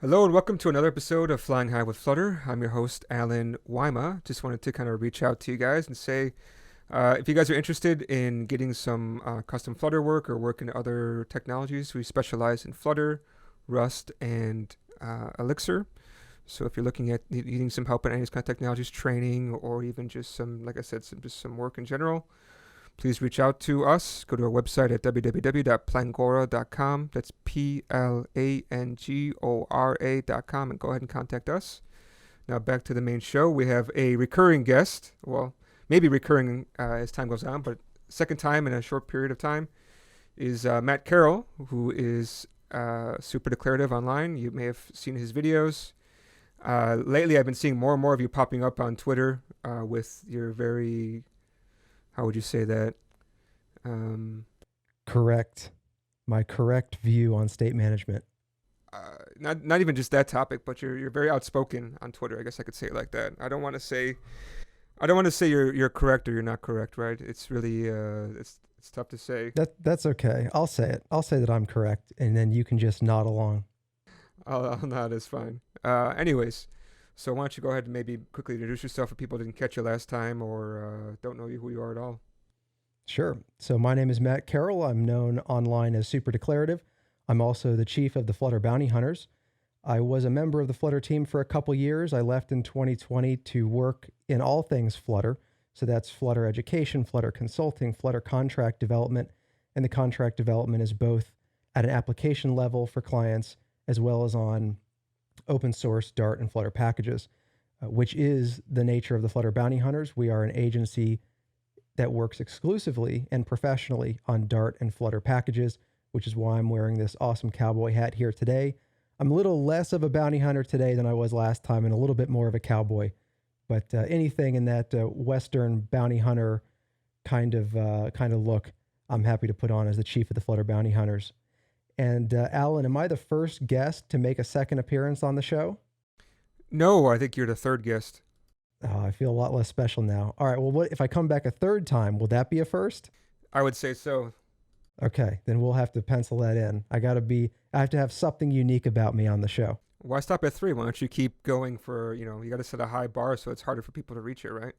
Hello and welcome to another episode of Flying High with Flutter. I'm your host, allenwyma. Just wanted to kind of reach out to you guys and say, if you guys are interested in getting some custom Flutter work or work in other technologies, we specialize in Flutter, Rust, and Elixir. So if you're looking at needing some help in any kind of technologies, training, or even just some, like I said, some work in general, please reach out to us. Go to our website at www.plangora.com. That's PLANGORA.com, and go ahead and contact us. Now back to the main show. We have a recurring guest. Well, maybe recurring as time goes on, but second time in a short period of time is Matt Carroll, who is SuperDeclarative online. You may have seen his videos. Lately, I've been seeing more and more of you popping up on Twitter with your very... How would you say that? Correct. My correct view on state management. Not even just that topic, but you're very outspoken on Twitter. I guess I could say it like that. I don't want to say you're correct or you're not correct, right? It's really it's tough to say. That's okay. I'll say it. I'll say that I'm correct, and then you can just nod along. I'll nod. It's fine. Anyways. So why don't you go ahead and maybe quickly introduce yourself if people didn't catch you last time or don't know who you are at all. Sure. So my name is Matt Carroll. I'm known online as SuperDeclarative. I'm also the chief of the Flutter Bounty Hunters. I was a member of the Flutter team for a couple years. I left in 2020 to work in all things Flutter. So that's Flutter education, Flutter consulting, Flutter contract development. And the contract development is both at an application level for clients as well as on open source Dart and Flutter packages, which is the nature of the Flutter Bounty Hunters. We are an agency that works exclusively and professionally on Dart and Flutter packages, which is why I'm wearing this awesome cowboy hat here today. I'm a little less of a bounty hunter today than I was last time and a little bit more of a cowboy, but anything in that Western bounty hunter kind of look, I'm happy to put on as the chief of the Flutter Bounty Hunters. And Alan, am I the first guest to make a second appearance on the show? No, I think you're the third guest. Oh, I feel a lot less special now. All right, well, what if I come back a third time? Will that be a first? I would say so. Okay, then we'll have to pencil that in. I have to have something unique about me on the show. Why stop at 3? Why don't you keep going for, you got to set a high bar so it's harder for people to reach it, right?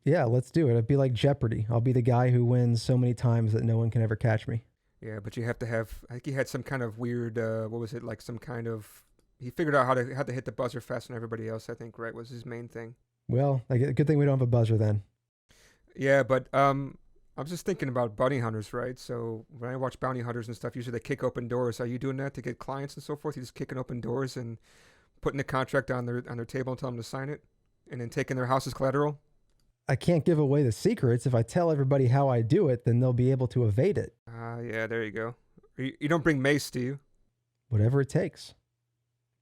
Yeah, let's do it. It'd be like Jeopardy. I'll be the guy who wins so many times that no one can ever catch me. Yeah, but you have to have, I think he had some kind of weird, he figured out how to hit the buzzer faster than everybody else, I think, right, was his main thing. Well, good thing we don't have a buzzer then. Yeah, but I was just thinking about bounty hunters, right? So when I watch bounty hunters and stuff, usually they kick open doors. Are you doing that to get clients and so forth? You just kicking open doors and putting the contract on their table and telling them to sign it and then taking their house as collateral? I can't give away the secrets. If I tell everybody how I do it, then they'll be able to evade it. Yeah, there you go. You don't bring mace, do you? Whatever it takes.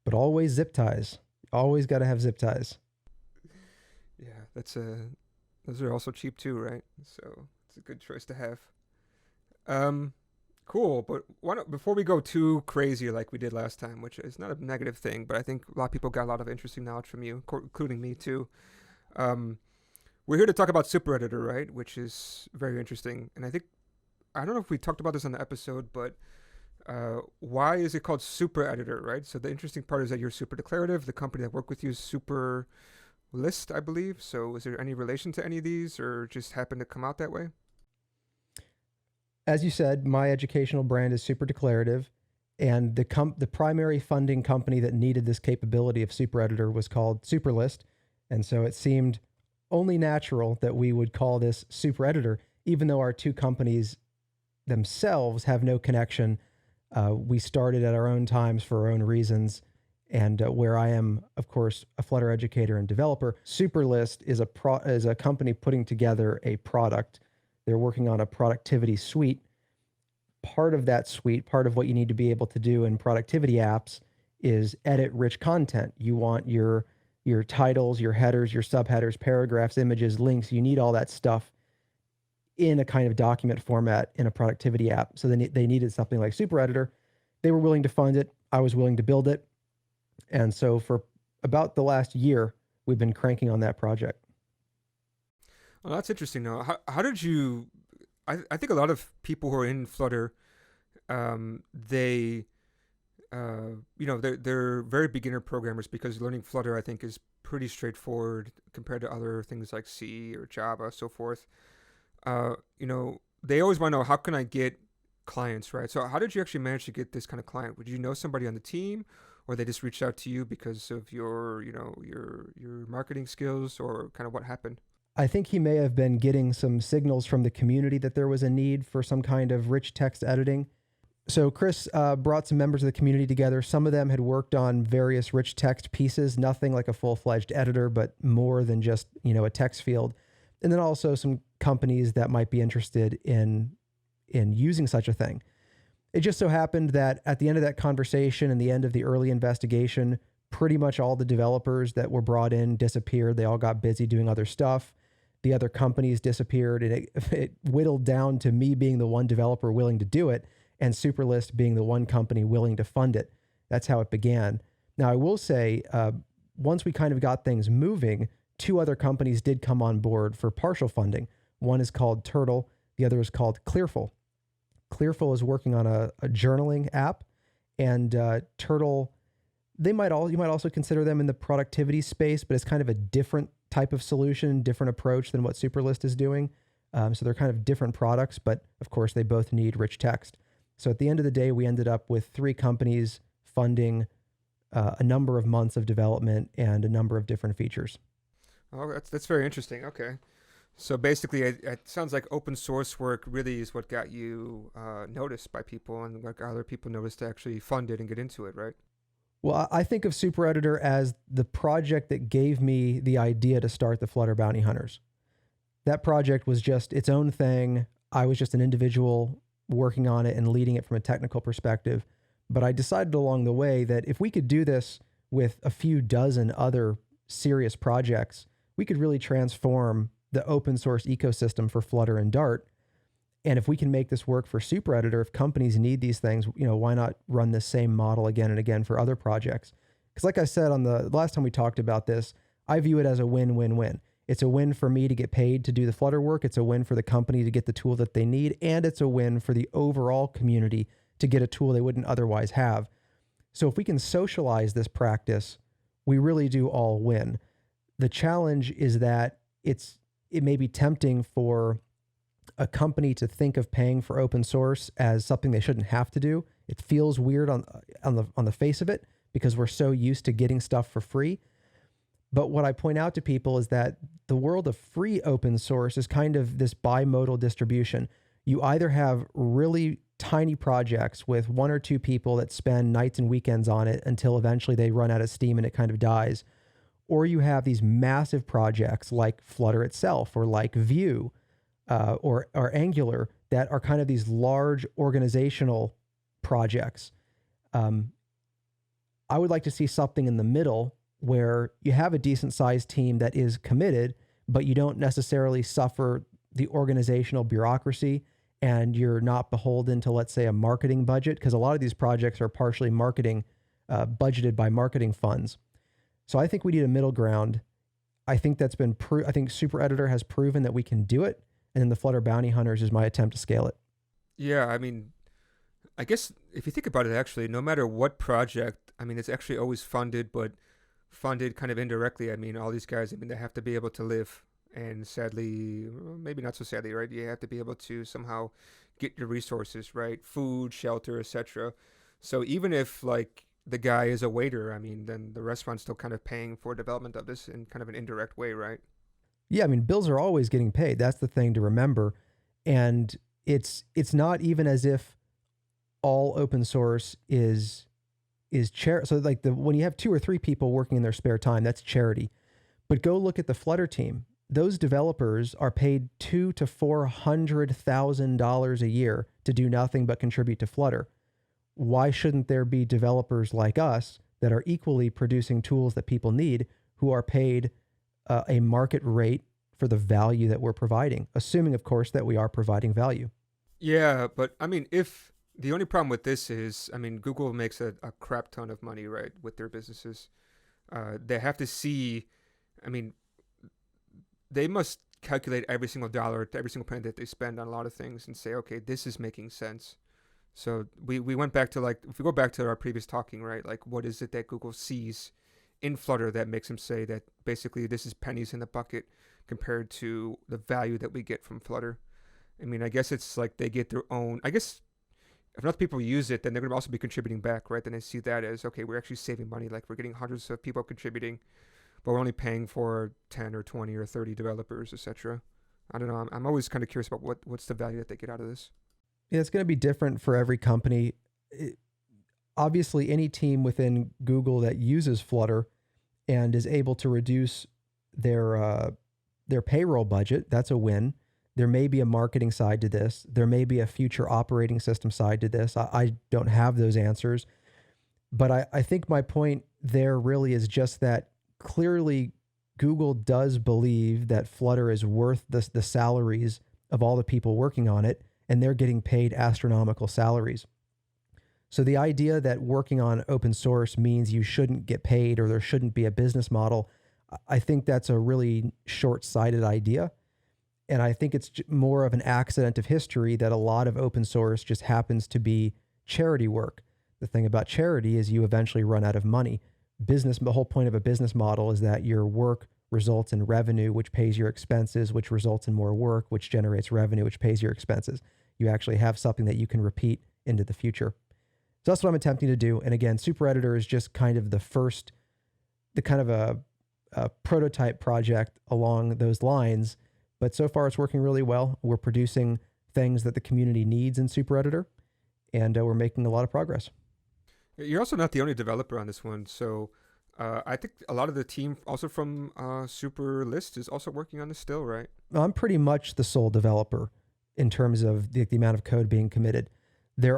But always zip ties. Always got to have zip ties. Yeah, those are also cheap too, right? So it's a good choice to have. Cool, but before we go too crazy like we did last time, which is not a negative thing, but I think a lot of people got a lot of interesting knowledge from you, including me too. We're here to talk about Super Editor, right? Which is very interesting. And I don't know if we talked about this on the episode, but why is it called Super Editor, right? So the interesting part is that you're SuperDeclarative. The company that worked with you is Superlist, I believe. So is there any relation to any of these or just happened to come out that way? As you said, my educational brand is SuperDeclarative. And the primary funding company that needed this capability of Super Editor was called Superlist. And so it seemed only natural that we would call this Super Editor, even though our two companies themselves have no connection. We started at our own times for our own reasons. And where I am, of course, a Flutter educator and developer, Superlist is a company putting together a product. They're working on a productivity suite. Part of that suite, part of what you need to be able to do in productivity apps is edit rich content. You want your titles, your headers, your subheaders, paragraphs, images, links. You need all that stuff in a kind of document format in a productivity app. So they needed something like Super Editor. They were willing to fund it. I was willing to build it. And so for about the last year, we've been cranking on that project. Well, that's interesting. Now, how did you? I think a lot of people who are in Flutter, they they're very beginner programmers because learning Flutter, I think, is pretty straightforward compared to other things like C or Java, so forth. They always want to know, how can I get clients, right? So how did you actually manage to get this kind of client? Would you know somebody on the team, or they just reached out to you because of your marketing skills, or kind of what happened? I think he may have been getting some signals from the community that there was a need for some kind of rich text editing. So Chris brought some members of the community together. Some of them had worked on various rich text pieces, nothing like a full-fledged editor, but more than just, a text field. And then also some companies that might be interested in using such a thing. It just so happened that at the end of that conversation and the end of the early investigation, pretty much all the developers that were brought in disappeared. They all got busy doing other stuff. The other companies disappeared, and it whittled down to me being the one developer willing to do it, and Superlist being the one company willing to fund it. That's how it began. Now, I will say, once we kind of got things moving, two other companies did come on board for partial funding. One is called Turtle. The other is called Clearful. Clearful is working on a journaling app, and Turtle, you might also consider them in the productivity space, but it's kind of a different type of solution, different approach than what Superlist is doing. So they're kind of different products, but of course they both need rich text. So at the end of the day, we ended up with three companies funding a number of months of development and a number of different features. Oh, that's very interesting. Okay. So basically, it sounds like open source work really is what got you noticed by people, and like other people noticed to actually fund it and get into it, right? Well, I think of Super Editor as the project that gave me the idea to start the Flutter Bounty Hunters. That project was just its own thing. I was just an individual working on it and leading it from a technical perspective. But I decided along the way that if we could do this with a few dozen other serious projects, we could really transform the open source ecosystem for Flutter and Dart. And if we can make this work for Super Editor, if companies need these things, why not run the same model again and again for other projects? Because like I said on the last time we talked about this, I view it as a win-win-win. It's a win for me to get paid to do the Flutter work. It's a win for the company to get the tool that they need. And it's a win for the overall community to get a tool they wouldn't otherwise have. So if we can socialize this practice, we really do all win. The challenge is that it may be tempting for a company to think of paying for open source as something they shouldn't have to do. It feels weird on the face of it because we're so used to getting stuff for free. But what I point out to people is that the world of free open source is kind of this bimodal distribution. You either have really tiny projects with one or two people that spend nights and weekends on it until eventually they run out of steam and it kind of dies. Or you have these massive projects like Flutter itself, or like Vue, or Angular, that are kind of these large organizational projects. I would like to see something in the middle where you have a decent sized team that is committed, but you don't necessarily suffer the organizational bureaucracy, and you're not beholden to, let's say, a marketing budget, because a lot of these projects are partially marketing, budgeted by marketing funds. So I think we need a middle ground. I think that's been I think Super Editor has proven that we can do it. And then the Flutter Bounty Hunters is my attempt to scale it. Yeah, I mean, I guess if you think about it, actually, no matter what project, I mean, it's actually always funded, but funded kind of indirectly. I mean, all these guys, I mean, they have to be able to live. And sadly, maybe not so sadly, right? You have to be able to somehow get your resources, right? Food, shelter, etc. So even if, like, the guy is a waiter, I mean, then the restaurant's still kind of paying for development of this in kind of an indirect way, right? Yeah, I mean, bills are always getting paid. That's the thing to remember. And it's not even as if all open source is charity. So like when you have two or three people working in their spare time, that's charity. But go look at the Flutter team. Those developers are paid $200,000 to $400,000 a year to do nothing but contribute to Flutter. Why shouldn't there be developers like us that are equally producing tools that people need, who are paid a market rate for the value that we're providing, assuming, of course, that we are providing value? Yeah, but I mean, if the only problem with this is, I mean, Google makes a crap ton of money, right, with their businesses. They have to see, I mean, they must calculate every single dollar, every single penny that they spend on a lot of things and say, okay, this is making sense. So we went back to like, if we go back to our previous talking, right? Like, what is it that Google sees in Flutter that makes them say that basically this is pennies in the bucket compared to the value that we get from Flutter? I mean, I guess it's like they get their own, I guess if enough people use it, then they're going to also be contributing back, right? Then they see that as, okay, we're actually saving money. Like we're getting hundreds of people contributing, but we're only paying for 10 or 20 or 30 developers, etc. I don't know. I'm always kind of curious about what's the value that they get out of this. Yeah, it's going to be different for every company. Obviously, any team within Google that uses Flutter and is able to reduce their payroll budget, that's a win. There may be a marketing side to this. There may be a future operating system side to this. I don't have those answers. But I think my point there really is just that clearly Google does believe that Flutter is worth the salaries of all the people working on it, and they're getting paid astronomical salaries. So the idea that working on open source means you shouldn't get paid or there shouldn't be a business model, I think that's a really short-sighted idea. And I think it's more of an accident of history that a lot of open source just happens to be charity work. The thing about charity is you eventually run out of money. The whole point of a business model is that your work results in revenue, which pays your expenses, which results in more work, which generates revenue, which pays your expenses. You actually have something that you can repeat into the future. So that's what I'm attempting to do. And again, Super Editor is just kind of the kind of a prototype project along those lines. But so far it's working really well. We're producing things that the community needs in Super Editor, and we're making a lot of progress. You're also not the only developer on this one. So I think a lot of the team also from Superlist is also working on this still, right? I'm pretty much the sole developer in terms of the amount of code being committed. The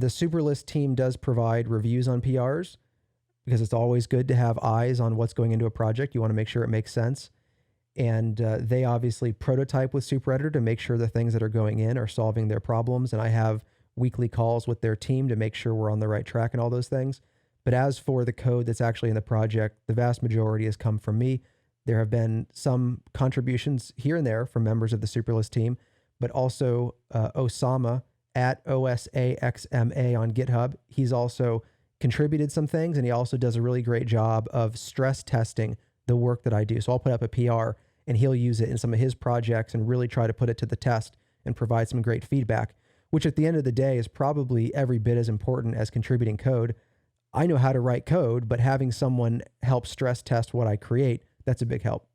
Superlist team does provide reviews on PRs because it's always good to have eyes on what's going into a project. You want to make sure it makes sense. And they obviously prototype with Super Editor to make sure the things that are going in are solving their problems. And I have weekly calls with their team to make sure we're on the right track and all those things. But as for the code that's actually in the project, the vast majority has come from me. There have been some contributions here and there from members of the Superlist team, but also Osama at OSAXMA on GitHub. He's also contributed some things, and he also does a really great job of stress testing the work that I do. So I'll put up a PR, and he'll use it in some of his projects and really try to put it to the test and provide some great feedback, which at the end of the day is probably every bit as important as contributing code. I know how to write code, but having someone help stress test what I create, that's a big help.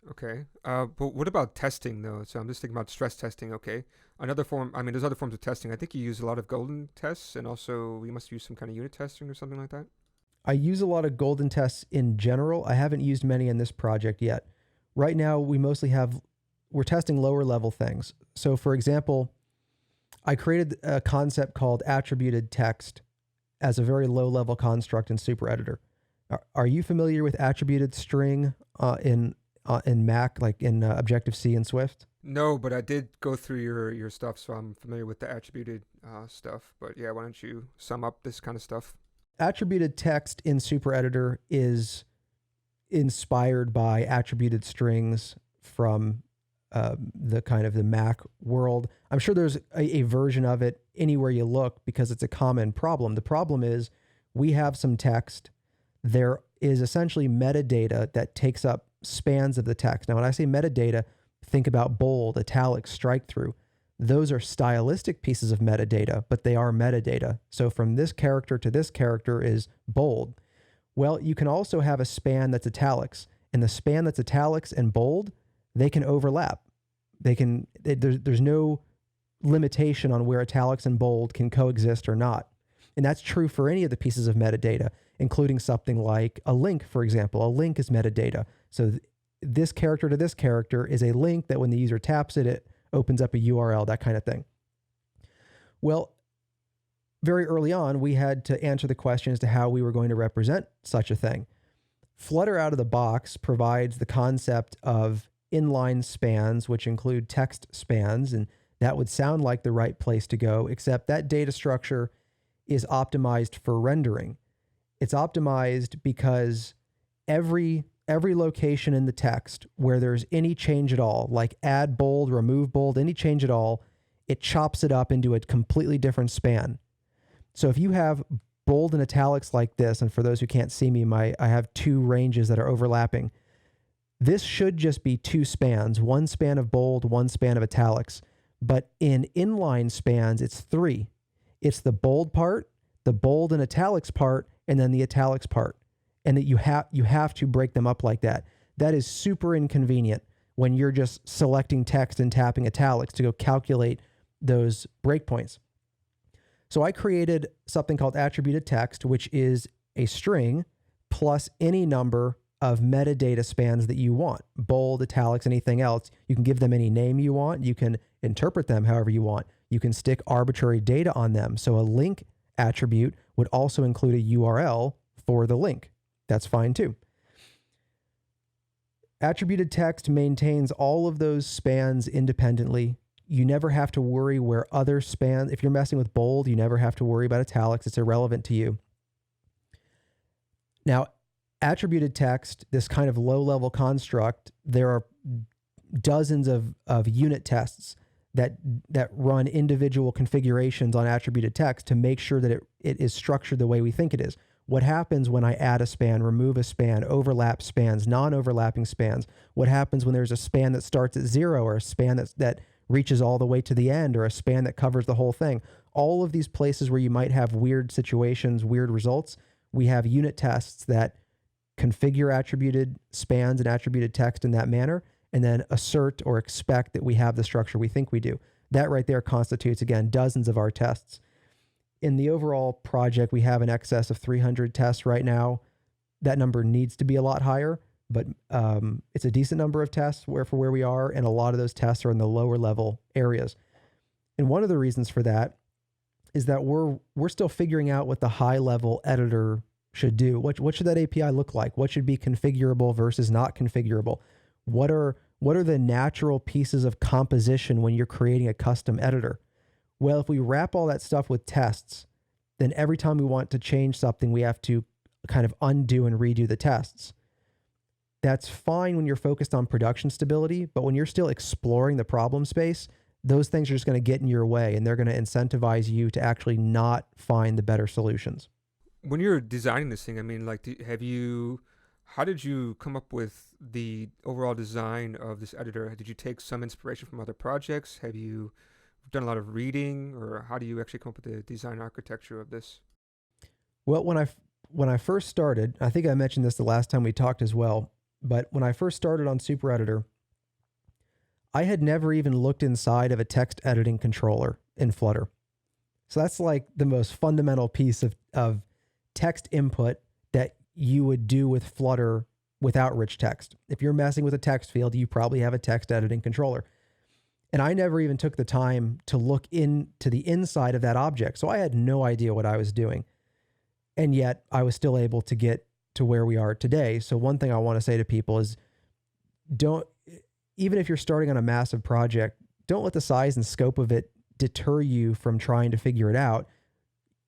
Okay. But what about testing, though? So I'm just thinking about stress testing, okay. Another form, I mean, there's other forms of testing. I think you use a lot of golden tests, and also you must use some kind of unit testing or something like that. I use a lot of golden tests in general. I haven't used many in this project yet. Right now, we're testing lower level things. So for example, I created a concept called attributed text as a very low level construct in Super Editor. Are you familiar with attributed string in Mac, like in Objective-C and Swift? No, but I did go through your stuff, so I'm familiar with the attributed stuff. But yeah, why don't you sum up this kind of stuff? Attributed text in Super Editor is inspired by attributed strings from the kind of the Mac world. I'm sure there's a version of it anywhere you look because it's a common problem. The problem is we have some text. There is essentially metadata that takes up spans of the text. Now, when I say metadata, think about bold, italic, strike through. Those are stylistic pieces of metadata, but they are metadata. So from this character to this character is bold. Well, you can also have a span that's italics, and the span that's italics and bold, they can overlap. There's no limitation on where italics and bold can coexist or not. And that's true for any of the pieces of metadata, including something like a link, for example. A link is metadata. So this character to this character is a link that when the user taps it, it opens up a URL, that kind of thing. Well, very early on, we had to answer the question as to how we were going to represent such a thing. Flutter out of the box provides the concept of inline spans, which include text spans, and that would sound like the right place to go, except that data structure is optimized for rendering. It's optimized because every every location in the text where there's any change at all, like add bold, remove bold, any change at all, it chops it up into a completely different span. So if you have bold and italics like this, and for those who can't see me, I have two ranges that are overlapping. This should just be two spans, one span of bold, one span of italics. But in inline spans, it's three. It's the bold part, the bold and italics part, and then the italics part. And that you have to break them up like that. That is super inconvenient when you're just selecting text and tapping italics to go calculate those breakpoints. So I created something called attributed text, which is a string plus any number of metadata spans that you want, bold, italics, anything else. You can give them any name you want. You can interpret them however you want. You can stick arbitrary data on them. So a link attribute would also include a URL for the link. That's fine too. Attributed text maintains all of those spans independently. You never have to worry where other spans, if you're messing with bold, you never have to worry about italics. It's irrelevant to you. Now, attributed text, this kind of low-level construct, there are dozens of unit tests that run individual configurations on attributed text to make sure that it is structured the way we think it is. What happens when I add a span, remove a span, overlap spans, non-overlapping spans? What happens when there's a span that starts at 0 or a span that reaches all the way to the end or a span that covers the whole thing? All of these places where you might have weird situations, weird results, we have unit tests that configure attributed spans and attributed text in that manner, and then assert or expect that we have the structure we think we do. That right there constitutes, again, dozens of our tests. In the overall project, we have in excess of 300 tests right now. That number needs to be a lot higher, but it's a decent number of tests for where we are, and a lot of those tests are in the lower level areas. And one of the reasons for that is that we're still figuring out what the high level editor should do. What should that API look like? What should be configurable versus not configurable? What are the natural pieces of composition when you're creating a custom editor? Well, if we wrap all that stuff with tests, then every time we want to change something, we have to kind of undo and redo the tests. That's fine when you're focused on production stability, but when you're still exploring the problem space, those things are just going to get in your way, and they're going to incentivize you to actually not find the better solutions. When you're designing this thing, I mean, like, how did you come up with the overall design of this editor? Did you take some inspiration from other projects? Have you done a lot of reading, or how do you actually come up with the design architecture of this? Well, when I first started, I think I mentioned this the last time we talked as well, but when I first started on Super Editor, I had never even looked inside of a text editing controller in Flutter. So that's like the most fundamental piece of text input that you would do with Flutter without rich text. If you're messing with a text field, you probably have a text editing controller. And I never even took the time to look into the inside of that object. So I had no idea what I was doing. And yet I was still able to get to where we are today. So one thing I want to say to people is even if you're starting on a massive project, don't let the size and scope of it deter you from trying to figure it out.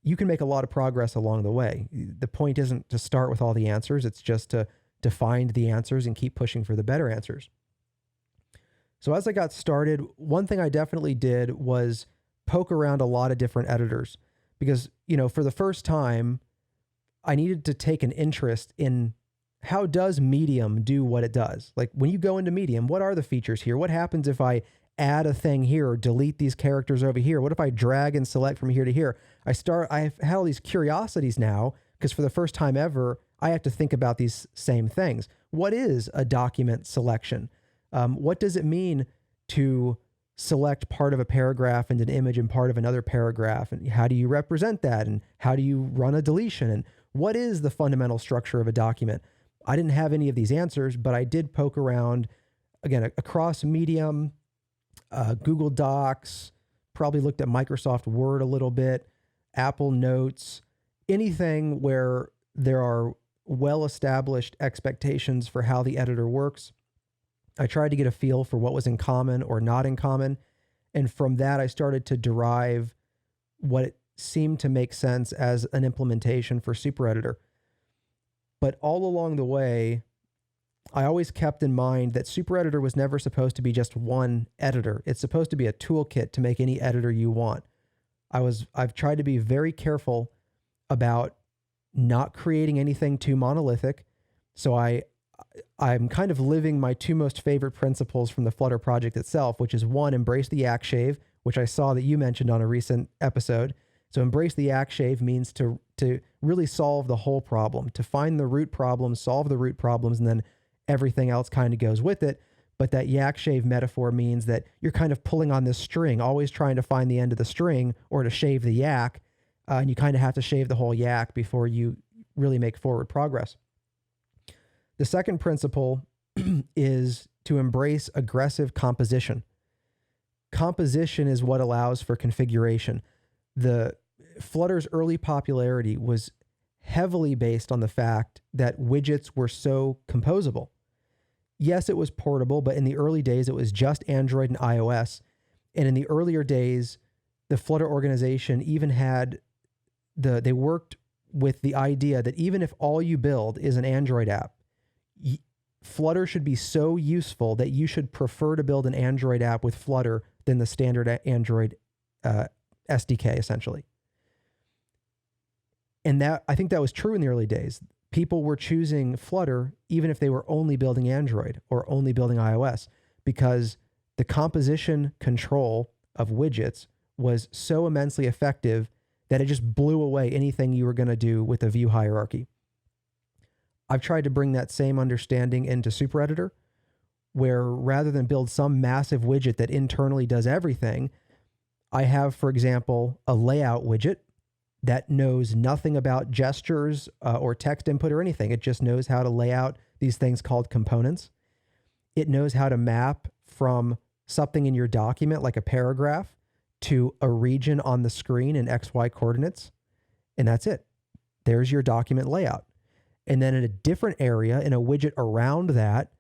You can make a lot of progress along the way. The point isn't to start with all the answers. It's just to find the answers and keep pushing for the better answers. So as I got started, one thing I definitely did was poke around a lot of different editors because, for the first time, I needed to take an interest in how does Medium do what it does? Like when you go into Medium, what are the features here? What happens if I add a thing here or delete these characters over here? What if I drag and select from here to here? I've had all these curiosities now because for the first time ever, I have to think about these same things. What is a document selection? What does it mean to select part of a paragraph and an image and part of another paragraph? And how do you represent that? And how do you run a deletion? And what is the fundamental structure of a document? I didn't have any of these answers, but I did poke around, again, across Medium, Google Docs, probably looked at Microsoft Word a little bit, Apple Notes, anything where there are well-established expectations for how the editor works. I tried to get a feel for what was in common or not in common. And from that, I started to derive what it seemed to make sense as an implementation for Super Editor. But all along the way, I always kept in mind that Super Editor was never supposed to be just one editor. It's supposed to be a toolkit to make any editor you want. I've tried to be very careful about not creating anything too monolithic. So I'm kind of living my two most favorite principles from the Flutter project itself, which is one, embrace the yak shave, which I saw that you mentioned on a recent episode. So embrace the yak shave means to really solve the whole problem, to find the root problems, solve the root problems, and then everything else kind of goes with it. But that yak shave metaphor means that you're kind of pulling on this string, always trying to find the end of the string or to shave the yak. And you kind of have to shave the whole yak before you really make forward progress. The second principle is to embrace aggressive composition. Composition is what allows for configuration. The Flutter's early popularity was heavily based on the fact that widgets were so composable. Yes, it was portable, but in the early days, it was just Android and iOS. And in the earlier days, the Flutter organization even had they worked with the idea that even if all you build is an Android app, Flutter should be so useful that you should prefer to build an Android app with Flutter than the standard Android SDK, essentially. And that, I think that was true in the early days. People were choosing Flutter even if they were only building Android or only building iOS, because the composition control of widgets was so immensely effective that it just blew away anything you were going to do with a view hierarchy. I've tried to bring that same understanding into Super Editor, where rather than build some massive widget that internally does everything, I have, for example, a layout widget that knows nothing about gestures or text input or anything. It just knows how to lay out these things called components. It knows how to map from something in your document, like a paragraph, to a region on the screen in XY coordinates. And that's it. There's your document layout. And then in a different area, in a widget around that,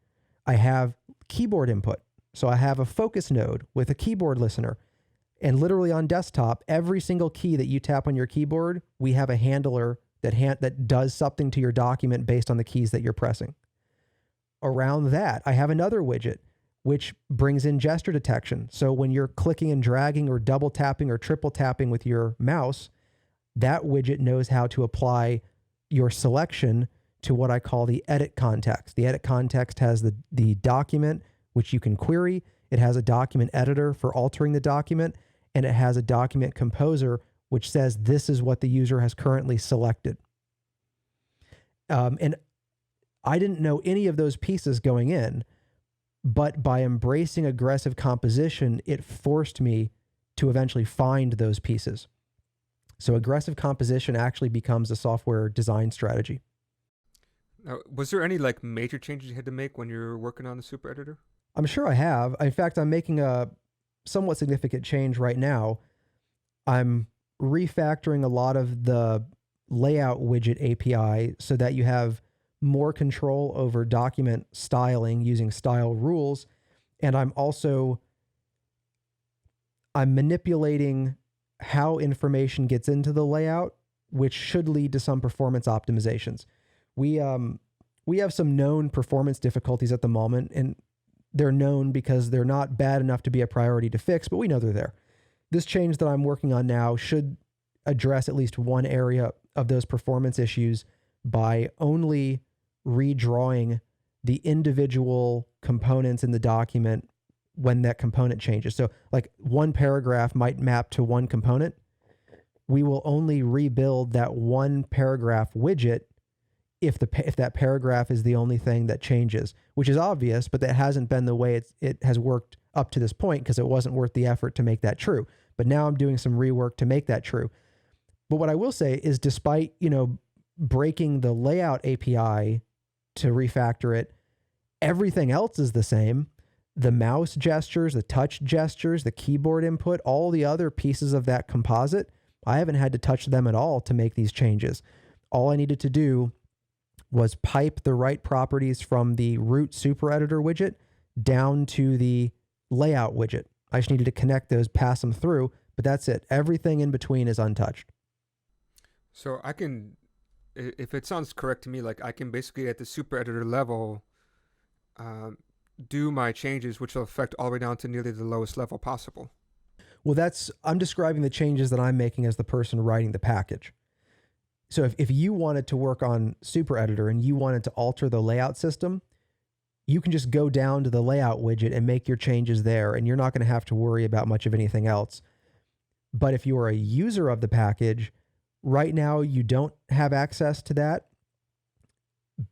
I have keyboard input. So I have a focus node with a keyboard listener. And literally on desktop, every single key that you tap on your keyboard, we have a handler that does something to your document based on the keys that you're pressing. Around that, I have another widget which brings in gesture detection. So when you're clicking and dragging or double tapping or triple tapping with your mouse, that widget knows how to apply your selection to what I call the edit context. The edit context has the document, which you can query. It has a document editor for altering the document, and it has a document composer, which says this is what the user has currently selected. And I didn't know any of those pieces going in, but by embracing aggressive composition, it forced me to eventually find those pieces. So aggressive composition actually becomes a software design strategy. Now, was there any like major changes you had to make when you were working on the Super Editor? I'm sure I have. In fact, I'm making a somewhat significant change right now. I'm refactoring a lot of the layout widget API so that you have more control over document styling using style rules. And I'm manipulating how information gets into the layout, which should lead to some performance optimizations. We have some known performance difficulties at the moment, and they're known because they're not bad enough to be a priority to fix, but we know they're there. This change that I'm working on now should address at least one area of those performance issues by only redrawing the individual components in the document when that component changes. So like one paragraph might map to one component. We will only rebuild that one paragraph widget if that paragraph is the only thing that changes, which is obvious, but that hasn't been the way it has worked up to this point because it wasn't worth the effort to make that true. But now I'm doing some rework to make that true. But what I will say is, despite, breaking the layout API to refactor it, everything else is the same. The mouse gestures, the touch gestures, the keyboard input, all the other pieces of that composite, I haven't had to touch them at all to make these changes. All I needed to do was pipe the right properties from the root Super Editor widget down to the layout widget. I just needed to connect those, pass them through, but that's it. Everything in between is untouched. So I can, if it sounds correct to me, like I can basically at the Super Editor level do my changes, which will affect all the way down to nearly the lowest level possible. Well, I'm describing the changes that I'm making as the person writing the package. So if you wanted to work on Super Editor and you wanted to alter the layout system, you can just go down to the layout widget and make your changes there, and you're not going to have to worry about much of anything else. But if you are a user of the package, right now you don't have access to that.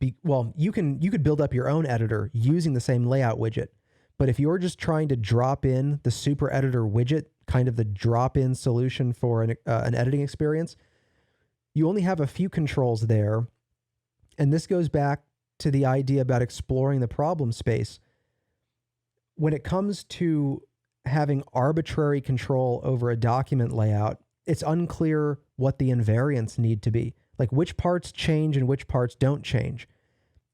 You could build up your own editor using the same layout widget. But if you're just trying to drop in the Super Editor widget, kind of the drop-in solution for an editing experience, you only have a few controls there. And this goes back to the idea about exploring the problem space. When it comes to having arbitrary control over a document layout, it's unclear what the invariants need to be, like which parts change and which parts don't change.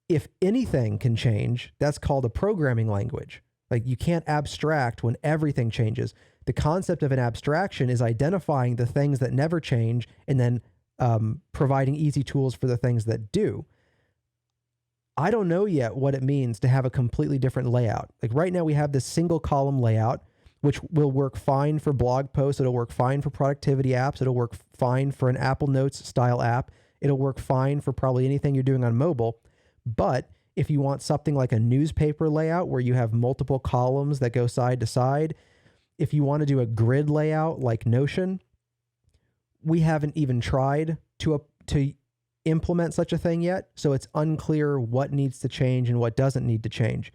If anything can change, that's called a programming language. Like you can't abstract when everything changes. The concept of an abstraction is identifying the things that never change and then providing easy tools for the things that do. I don't know yet what it means to have a completely different layout. Like right now we have this single column layout, which will work fine for blog posts. It'll work fine for productivity apps. It'll work fine for an Apple Notes style app. It'll work fine for probably anything you're doing on mobile. But if you want something like a newspaper layout where you have multiple columns that go side to side, if you want to do a grid layout like Notion, we haven't even tried to implement such a thing yet. So it's unclear what needs to change and what doesn't need to change.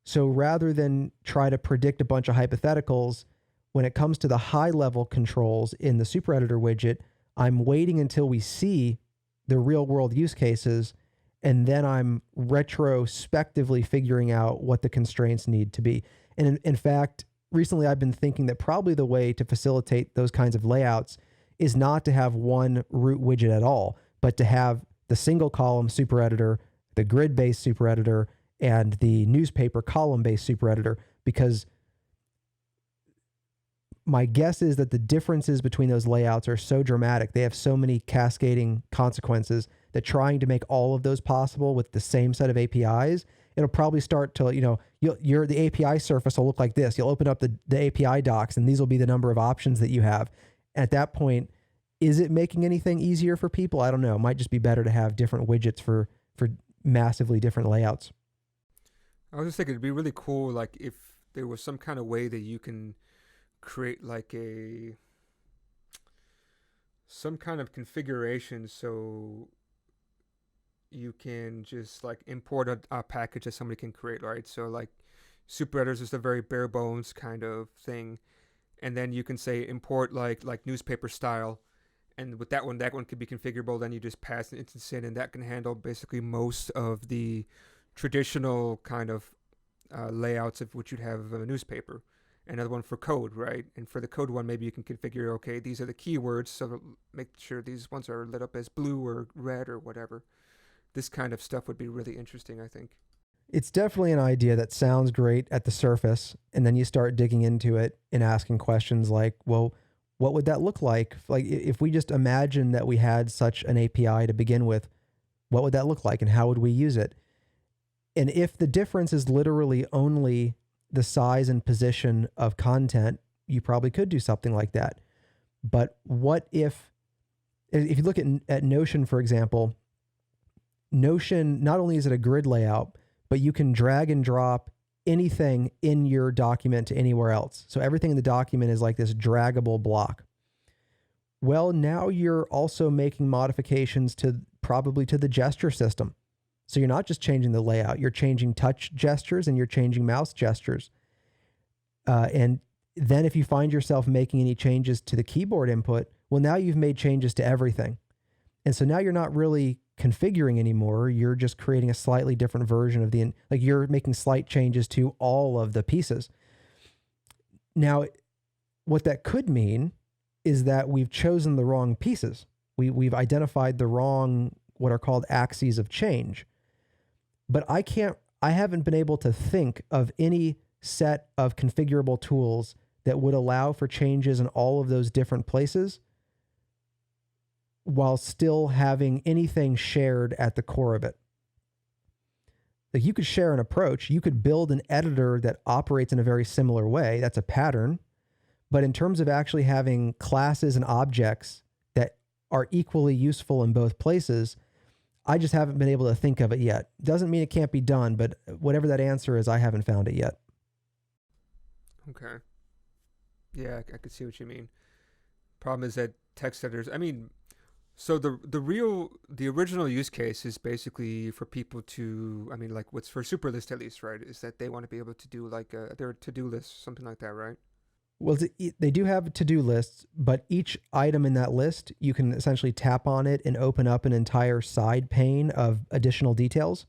So rather than try to predict a bunch of hypotheticals, when it comes to the high level controls in the Super Editor widget, I'm waiting until we see the real world use cases, and then I'm retrospectively figuring out what the constraints need to be. And in fact, recently I've been thinking that probably the way to facilitate those kinds of layouts is not to have one root widget at all, but to have the single column Super Editor, the grid-based Super Editor, and the newspaper column-based Super Editor, because my guess is that the differences between those layouts are so dramatic. They have so many cascading consequences that trying to make all of those possible with the same set of APIs, it'll probably start to, the API surface will look like this. You'll open up the API docs, and these will be the number of options that you have. At that point, is it making anything easier for people? I don't know. It might just be better to have different widgets for massively different layouts. I was just thinking it'd be really cool, like if there was some kind of way that you can create like some kind of configuration so you can just like import a package that somebody can create, right? So like Super Editor is just a very bare bones kind of thing, and then you can say import like newspaper style, and with that one could be configurable. Then you just pass an instance in, and that can handle basically most of the traditional kind of layouts of which you'd have of a newspaper. Another one for code, right? And for the code one, maybe you can configure, okay, these are the keywords, so make sure these ones are lit up as blue or red or whatever. This kind of stuff would be really interesting, I think. It's definitely an idea that sounds great at the surface, and then you start digging into it and asking questions like, well, what would that look like? Like if we just imagine that we had such an API to begin with, what would that look like and how would we use it? And if the difference is literally only the size and position of content, you probably could do something like that. But what if you look at Notion, for example, Notion, not only is it a grid layout, but you can drag and drop anything in your document to anywhere else. So everything in the document is like this draggable block. Well, now you're also making modifications probably to the gesture system. So you're not just changing the layout, you're changing touch gestures and you're changing mouse gestures. And then if you find yourself making any changes to the keyboard input, well, now you've made changes to everything. And so now you're not really configuring anymore. You're just creating a slightly different version of you're making slight changes to all of the pieces. Now, what that could mean is that we've chosen the wrong pieces. We've identified the wrong, what are called axes of change. But I haven't been able to think of any set of configurable tools that would allow for changes in all of those different places while still having anything shared at the core of it. Like you could share an approach. You could build an editor that operates in a very similar way. That's a pattern. But in terms of actually having classes and objects that are equally useful in both places, I just haven't been able to think of it yet. Doesn't mean it can't be done, but whatever that answer is, I haven't found it yet. Okay. Yeah, I could see what you mean. Problem is that text editors, I mean, so the original use case is basically for people to, I mean, like what's for Superlist at least, right? Is that they want to be able to do like their to-do list, something like that, right? Well, they do have to-do lists, but each item in that list, you can essentially tap on it and open up an entire side pane of additional details.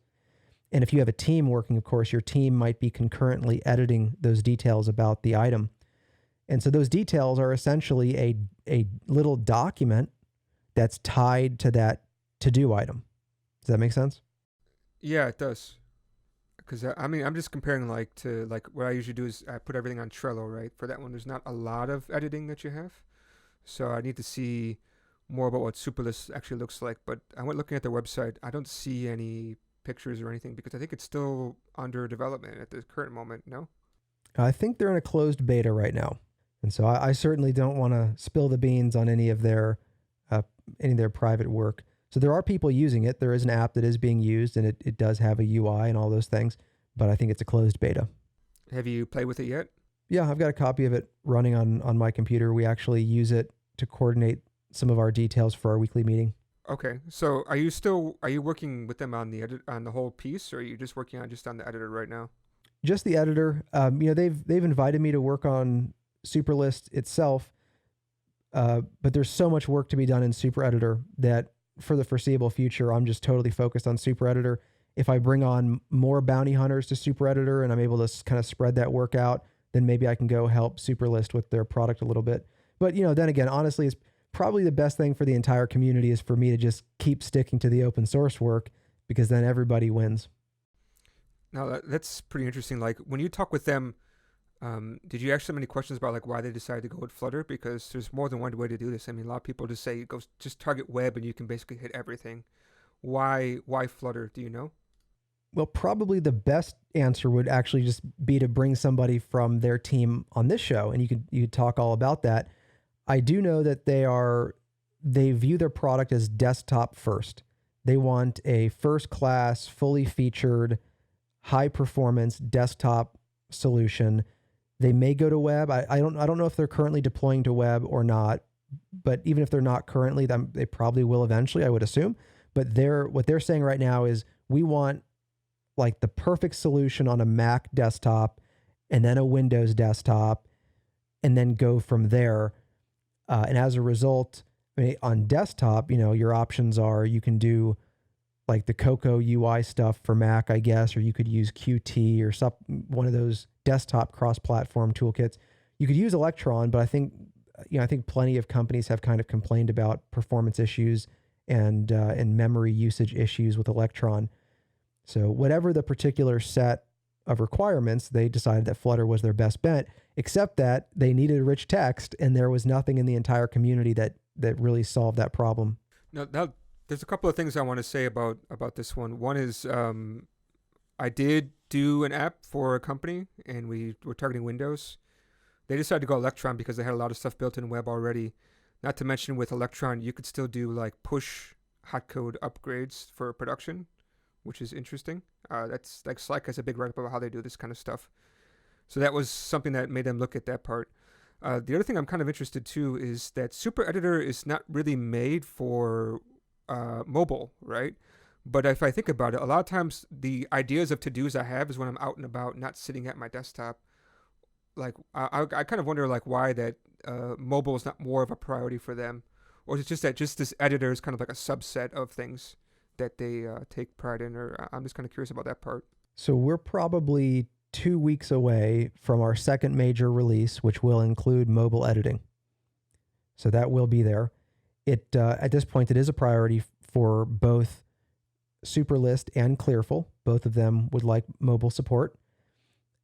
And if you have a team working, of course, your team might be concurrently editing those details about the item. And so those details are essentially a little document that's tied to that to-do item. Does that make sense? Yeah, it does. Because I mean, I'm just comparing like to like what I usually do is I put everything on Trello, right? For that one, there's not a lot of editing that you have, so I need to see more about what Superlist actually looks like. But I went looking at their website. I don't see any pictures or anything because I think it's still under development at the current moment. No. I think they're in a closed beta right now. And so I certainly don't want to spill the beans on any of their private work. So there are people using it. There is an app that is being used, and it does have a UI and all those things, but I think it's a closed beta. Have you played with it yet? Yeah, I've got a copy of it running on my computer. We actually use it to coordinate some of our details for our weekly meeting. Okay, so are you working with them on the whole piece, or are you just working on just on the editor right now? Just the editor. They've invited me to work on Superlist itself, but there's so much work to be done in Super Editor that for the foreseeable future, I'm just totally focused on Super Editor. If I bring on more bounty hunters to Super Editor and I'm able to kind of spread that work out, then maybe I can go help Superlist with their product a little bit. But then again, honestly, it's probably the best thing for the entire community is for me to just keep sticking to the open source work because then everybody wins. Now that's pretty interesting. Like when you talk with them, did you actually have any questions about like why they decided to go with Flutter? Because there's more than one way to do this. I mean, a lot of people just say go just target web and you can basically hit everything. Why Flutter? Do you know? Well, probably the best answer would actually just be to bring somebody from their team on this show, and you could talk all about that. I do know that they view their product as desktop first. They want a first class, fully featured, high performance desktop solution. They may go to web. I don't know if they're currently deploying to web or not, but even if they're not currently, they probably will eventually, I would assume. But what they're saying right now is we want like the perfect solution on a Mac desktop and then a Windows desktop and then go from there. And as a result, I mean, on desktop, your options are you can do like the Cocoa UI stuff for Mac, I guess, or you could use Qt or one of those desktop cross-platform toolkits. You could use Electron, but I think plenty of companies have kind of complained about performance issues and memory usage issues with Electron. So whatever the particular set of requirements, they decided that Flutter was their best bet, except that they needed rich text, and there was nothing in the entire community that really solved that problem. Now there's a couple of things I want to say about this one. One is I did do an app for a company, and we were targeting Windows. They decided to go Electron because they had a lot of stuff built in web already. Not to mention with Electron, you could still do like push hotcode upgrades for production, which is interesting. That's like Slack has a big write-up about how they do this kind of stuff. So that was something that made them look at that part. The other thing I'm kind of interested too is that Super Editor is not really made for mobile, right? But if I think about it, a lot of times the ideas of to-dos I have is when I'm out and about, not sitting at my desktop. Like I kind of wonder like why that mobile is not more of a priority for them, or is it just that this editor is kind of like a subset of things that they take pride in, or I'm just kind of curious about that part. So we're probably 2 weeks away from our second major release, which will include mobile editing. So that will be there. At this point, it is a priority for both Superlist and Clearful. Both of them would like mobile support.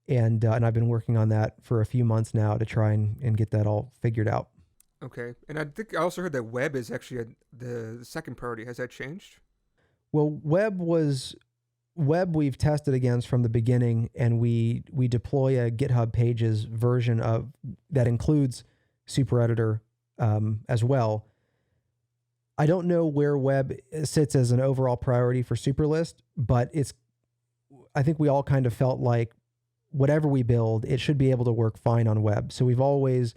And I've been working on that for a few months now to try and get that all figured out. Okay. And I think I also heard that web is actually the second priority. Has that changed? Well, web was web we've tested against from the beginning, and we deploy a GitHub Pages version of that includes Super Editor as well. I don't know where web sits as an overall priority for Superlist, but I think we all kind of felt like whatever we build, it should be able to work fine on web. So we've always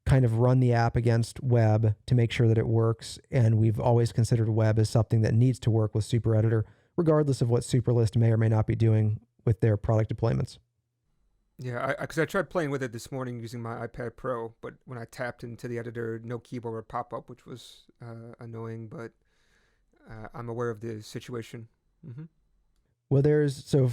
kind of run the app against web to make sure that it works. And we've always considered web as something that needs to work with Super Editor, regardless of what Superlist may or may not be doing with their product deployments. Yeah, because I tried playing with it this morning using my iPad Pro, but when I tapped into the editor, no keyboard would pop up, which was annoying, but I'm aware of the situation. Mm-hmm. Well,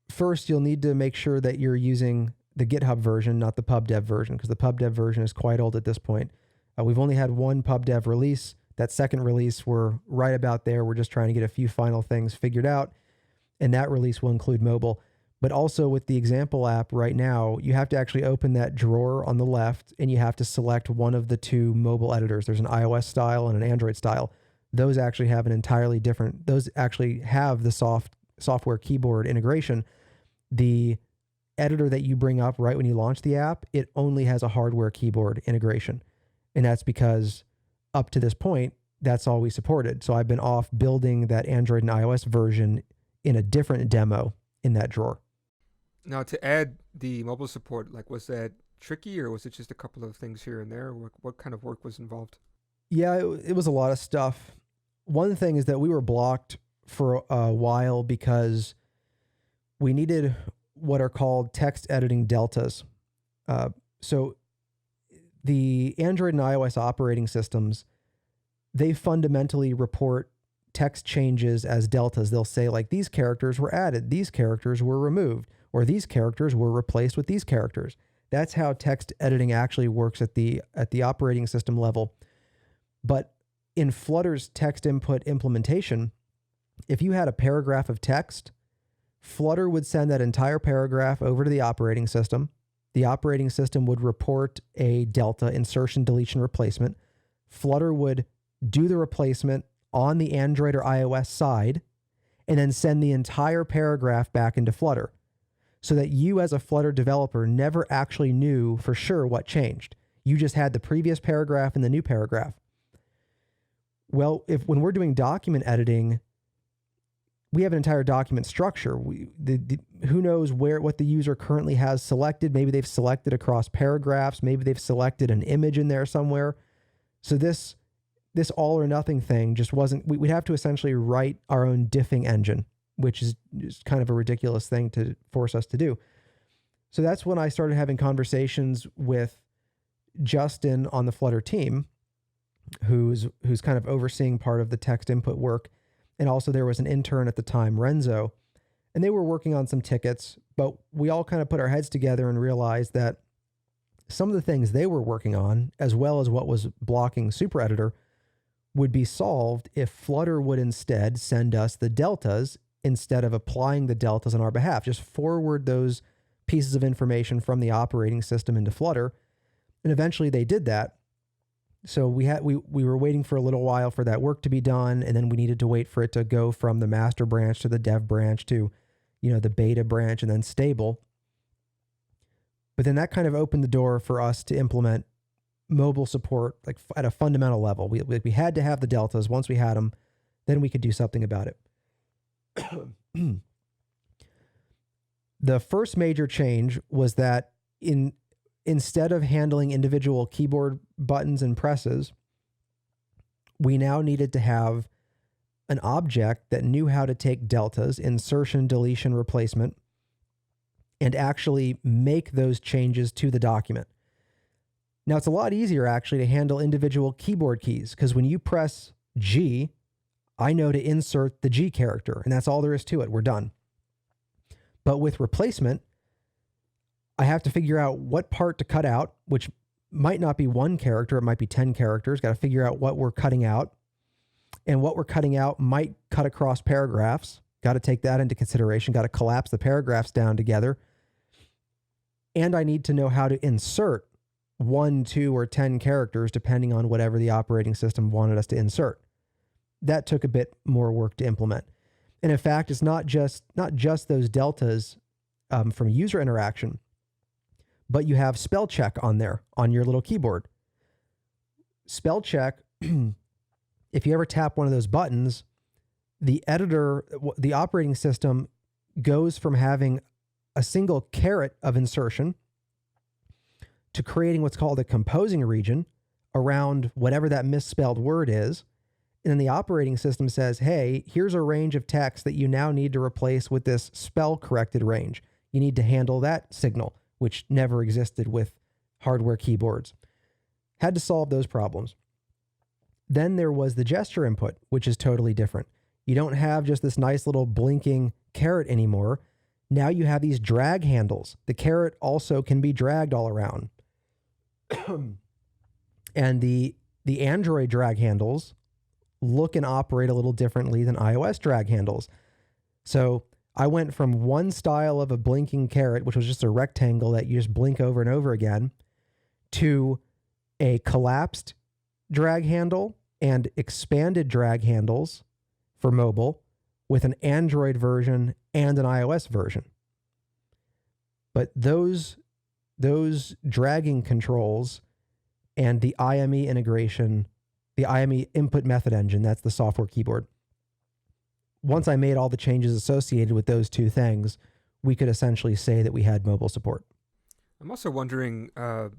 first you'll need to make sure that you're using the GitHub version, not the PubDev version, because the PubDev version is quite old at this point. We've only had one PubDev release. That second release, we're right about there. We're just trying to get a few final things figured out, and that release will include mobile. But also with the example app right now, you have to actually open that drawer on the left, and you have to select one of the two mobile editors. There's an iOS style and an Android style. Those actually have those actually have the software keyboard integration. The editor that you bring up right when you launch the app, it only has a hardware keyboard integration. And that's because up to this point, that's all we supported. So I've been off building that Android and iOS version in a different demo in that drawer. Now, to add the mobile support, was that tricky, or was it just a couple of things here and there? What kind of work was involved? Yeah, it was a lot of stuff. One thing is that we were blocked for a while because we needed what are called text editing deltas. So the Android and iOS operating systems, they fundamentally report text changes as deltas. They'll say these characters were added, these characters were removed, or these characters were replaced with these characters. That's how text editing actually works at the operating system level. But in Flutter's text input implementation, if you had a paragraph of text, Flutter would send that entire paragraph over to the operating system. The operating system would report a delta, insertion, deletion, replacement. Flutter would do the replacement on the Android or iOS side, and then send the entire paragraph back into Flutter, so that you as a Flutter developer never actually knew for sure what changed. You just had the previous paragraph and the new paragraph. Well, when we're doing document editing, we have an entire document structure. Who knows what the user currently has selected? Maybe they've selected across paragraphs. Maybe they've selected an image in there somewhere. So this all or nothing thing just wasn't. We'd have to essentially write our own diffing engine, which is just kind of a ridiculous thing to force us to do. So that's when I started having conversations with Justin on the Flutter team, who's kind of overseeing part of the text input work. And also there was an intern at the time, Renzo, and they were working on some tickets, but we all kind of put our heads together and realized that some of the things they were working on, as well as what was blocking Super Editor, would be solved if Flutter would instead send us the deltas instead of applying the deltas on our behalf. Just forward those pieces of information from the operating system into Flutter. And eventually they did that. So we were waiting for a little while for that work to be done, and then we needed to wait for it to go from the master branch to the dev branch to, the beta branch and then stable. But then that kind of opened the door for us to implement mobile support at a fundamental level. We had to have the deltas. Once we had them, then we could do something about it. The first major change was that instead of handling individual keyboard buttons and presses, we now needed to have an object that knew how to take deltas, insertion, deletion, replacement, and actually make those changes to the document. Now, it's a lot easier actually to handle individual keyboard keys, because when you press G, I know to insert the G character, and that's all there is to it. We're done. But with replacement, I have to figure out what part to cut out, which might not be one character. It might be 10 characters. Got to figure out what we're cutting out. And what we're cutting out might cut across paragraphs. Got to take that into consideration. Got to collapse the paragraphs down together. And I need to know how to insert 1, 2, or 10 characters, depending on whatever the operating system wanted us to insert. That took a bit more work to implement. And in fact, it's not just those deltas from user interaction, but you have spell check on there on your little keyboard. Spell check, if you ever tap one of those buttons, the editor, the operating system goes from having a single caret of insertion to creating what's called a composing region around whatever that misspelled word is. And then the operating system says, hey, here's a range of text that you now need to replace with this spell corrected range. You need to handle that signal, which never existed with hardware keyboards. Had to solve those problems. Then there was the gesture input, which is totally different. You don't have just this nice little blinking caret anymore. Now you have these drag handles. The caret also can be dragged all around. And the Android drag handles look and operate a little differently than iOS drag handles. So I went from one style of a blinking caret, which was just a rectangle that you just blink over and over again, to a collapsed drag handle and expanded drag handles for mobile with an Android version and an iOS version. But those dragging controls and the IME integration, the IME input method engine, that's the software keyboard. Once I made all the changes associated with those two things, we could essentially say that we had mobile support. I'm also wondering, have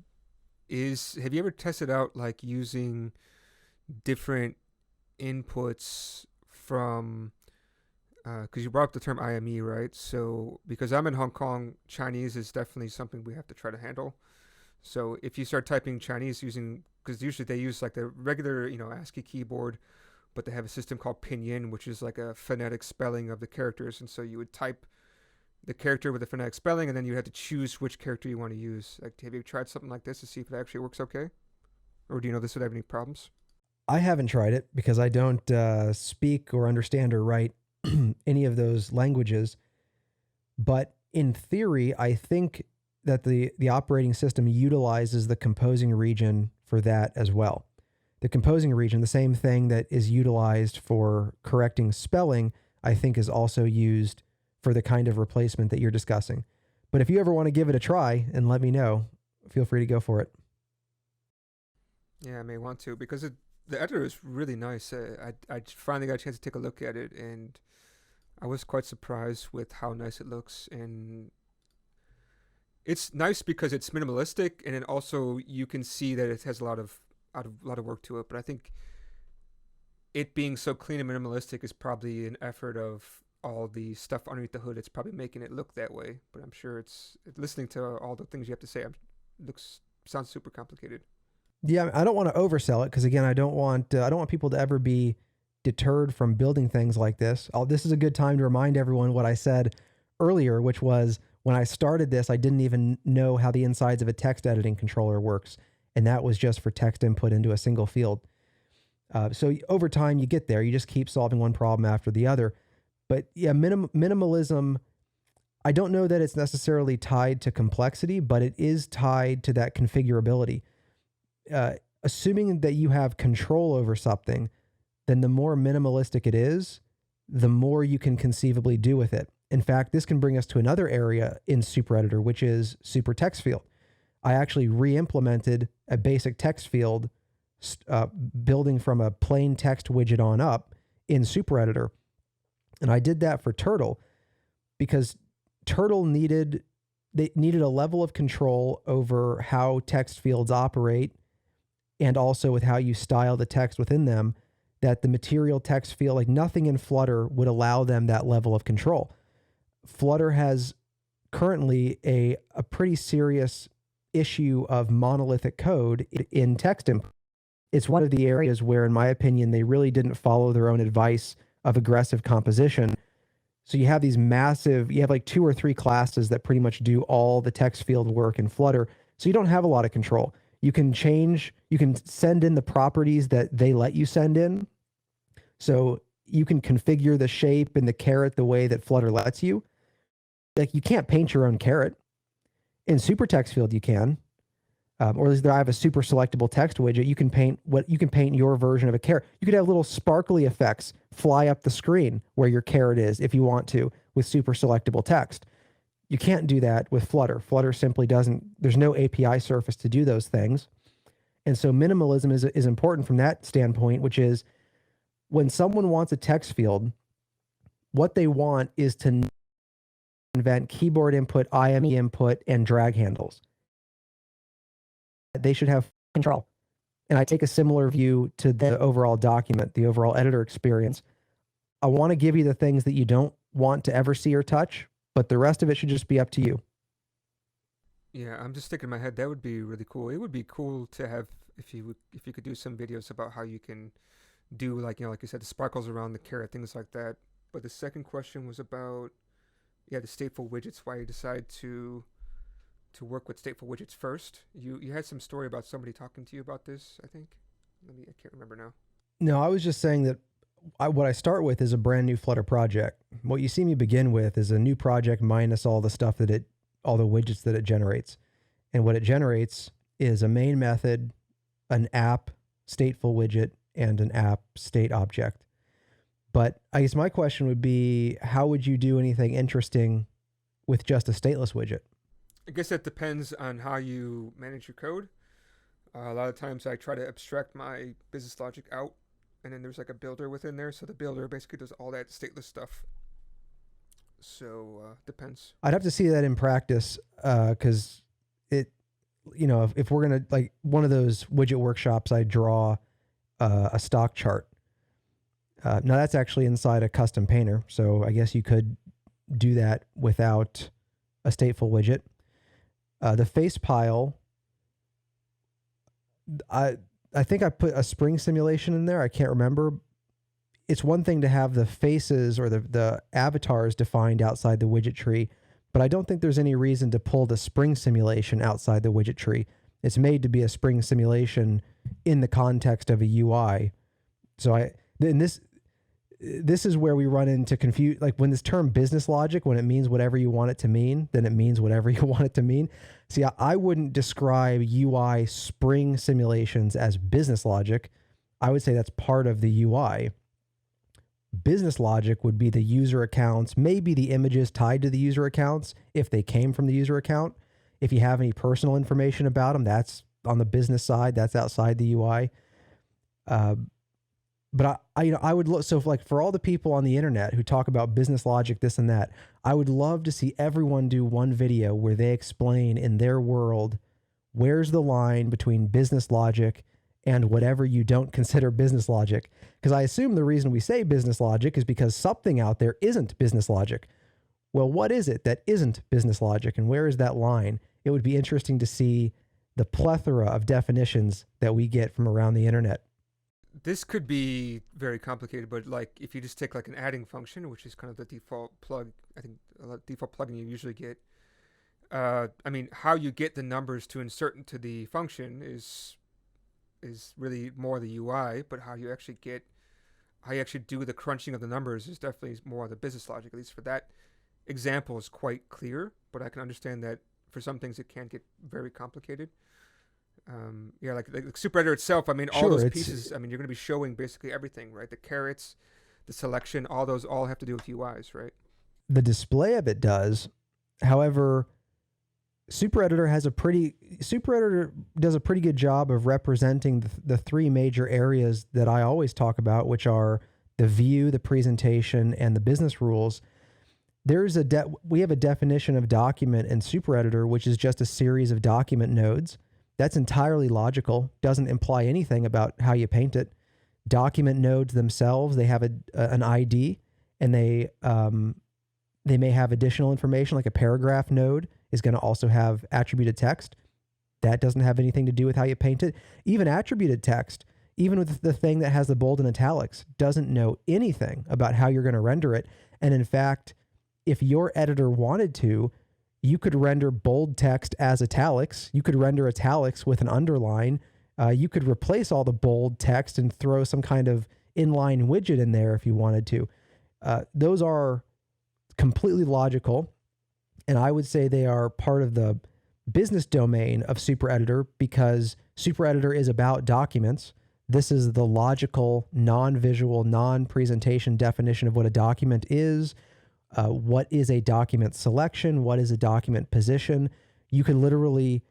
you ever tested out like using different inputs from, because you brought up the term IME, right? So because I'm in Hong Kong, Chinese is definitely something we have to try to handle. So if you start typing Chinese using, because usually they use like the regular, ASCII keyboard, but they have a system called pinyin, which is like a phonetic spelling of the characters. And so you would type the character with the phonetic spelling, and then you had to choose which character you want to use. Like, have you tried something like this to see if it actually works okay? Or do you know this would have any problems? I haven't tried it because I don't speak or understand or write any of those languages. But in theory, I think that the operating system utilizes the composing region for that as well. The composing region, the same thing that is utilized for correcting spelling, I think is also used for the kind of replacement that you're discussing. But if you ever want to give it a try and let me know, feel free to go for it. Yeah, I may want to, because the editor is really nice. I finally got a chance to take a look at it, and I was quite surprised with how nice it looks. And it's nice because it's minimalistic, and then also you can see that it has a lot of work to it. But I think it being so clean and minimalistic is probably an effort of all the stuff underneath the hood. It's probably making it look that way. But I'm sure it's listening to all the things you have to say. Sounds super complicated. Yeah, I don't want to oversell it because again, I don't want people to ever be deterred from building things like this. This is a good time to remind everyone what I said earlier, which was when I started this, I didn't even know how the insides of a text editing controller works, and that was just for text input into a single field. So over time, you get there. You just keep solving one problem after the other. But yeah, minimalism, I don't know that it's necessarily tied to complexity, but it is tied to that configurability. Assuming that you have control over something, then the more minimalistic it is, the more you can conceivably do with it. In fact, this can bring us to another area in Super Editor, which is Super Text Field. I actually re-implemented a basic text field building from a plain text widget on up in Super Editor. And I did that for Turtle because Turtle needed a level of control over how text fields operate and also with how you style the text within them, that the material text field, like nothing in Flutter would allow them that level of control. Flutter has currently a pretty serious issue of monolithic code in text input. It's one of the areas where, in my opinion, they really didn't follow their own advice of aggressive composition. So you have you have like 2 or 3 classes that pretty much do all the text field work in Flutter. So you don't have a lot of control. You can send in the properties that they let you send in. So you can configure the shape and the caret the way that Flutter lets you. Like you can't paint your own caret. In Super Text Field, you can. or at least I have a super selectable text widget. You can paint your version of a carrot. You could have little sparkly effects fly up the screen where your carrot is if you want to with super selectable text. You can't do that with Flutter. Flutter simply doesn't, there's no API surface to do those things. And so minimalism is important from that standpoint, which is when someone wants a text field, what they want is to invent keyboard input, IME input, and drag handles. They should have control. And I take a similar view to the overall document, the overall editor experience. I want to give you the things that you don't want to ever see or touch, but the rest of it should just be up to you. Yeah, I'm just thinking in my head that would be really cool. It would be cool to have if you could do some videos about how you can do like like you said the sparkles around the carrot, things like that. But the second question was about the stateful widgets. Why you decide to work with stateful widgets first? You had some story about somebody talking to you about this. I think I can't remember now. No, I was just saying that what I start with is a brand new Flutter project. What you see me begin with is a new project minus all the stuff all the widgets that it generates. And what it generates is a main method, an app stateful widget, and an app state object. But I guess my question would be, how would you do anything interesting with just a stateless widget? I guess that depends on how you manage your code. A lot of times I try to abstract my business logic out, and then there's like a builder within there. So the builder basically does all that stateless stuff. So depends. I'd have to see that in practice because if we're going to, like one of those widget workshops, I draw a stock chart. Now that's actually inside a custom painter. So I guess you could do that without a stateful widget. The face pile, I think I put a spring simulation in there. I can't remember. It's one thing to have the faces or the avatars defined outside the widget tree, but I don't think there's any reason to pull the spring simulation outside the widget tree. It's made to be a spring simulation in the context of a UI. So this is where we run into confuse, like when this term business logic, when it means whatever you want it to mean, then it means whatever you want it to mean. See, I wouldn't describe UI spring simulations as business logic. I would say that's part of the UI. Business logic would be the user accounts, maybe the images tied to the user accounts if they came from the user account. If you have any personal information about them, that's on the business side, that's outside the UI. But I would look, so like for all the people on the internet who talk about business logic, this and that, I would love to see everyone do one video where they explain in their world, where's the line between business logic and whatever you don't consider business logic. Because I assume the reason we say business logic is because something out there isn't business logic. Well, what is it that isn't business logic, and where is that line? It would be interesting to see the plethora of definitions that we get from around the internet. This could be very complicated, but like if you just take like an adding function, which is kind of the default plug, I think default plugin you usually get. How you get the numbers to insert into the function is really more the UI, but how you actually do the crunching of the numbers is definitely more the business logic. At least for that example is quite clear, but I can understand that for some things it can get very complicated. Like Super Editor itself, all those pieces, you're going to be showing basically everything, right? The carrots, the selection, all those all have to do with UIs, right? The display of it does. However, Super Editor does a pretty good job of representing the three major areas that I always talk about, which are the view, the presentation, and the business rules. We have a definition of document in Super Editor, which is just a series of document nodes. That's entirely logical, doesn't imply anything about how you paint it. Document nodes themselves, they have an ID, and they may have additional information, like a paragraph node is going to also have attributed text. That doesn't have anything to do with how you paint it. Even attributed text, even with the thing that has the bold and italics, doesn't know anything about how you're going to render it. And in fact, if your editor wanted to, you could render bold text as italics. You could render italics with an underline. You could replace all the bold text and throw some kind of inline widget in there if you wanted to. Those are completely logical, and I would say they are part of the business domain of SuperEditor because SuperEditor is about documents. This is the logical, non-visual, non-presentation definition of what a document is. What is a document selection? What is a document position? You could get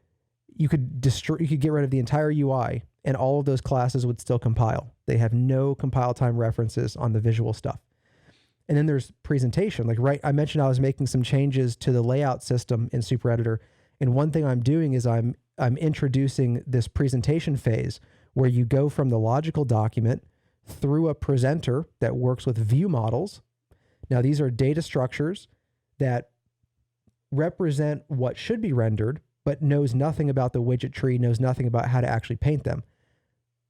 rid of the entire UI and all of those classes would still compile. They have no compile time references on the visual stuff. And then there's presentation. I mentioned I was making some changes to the layout system in SuperEditor. And one thing I'm doing is I'm introducing this presentation phase where you go from the logical document through a presenter that works with view models. Now, these are data structures that represent what should be rendered, but knows nothing about the widget tree, knows nothing about how to actually paint them.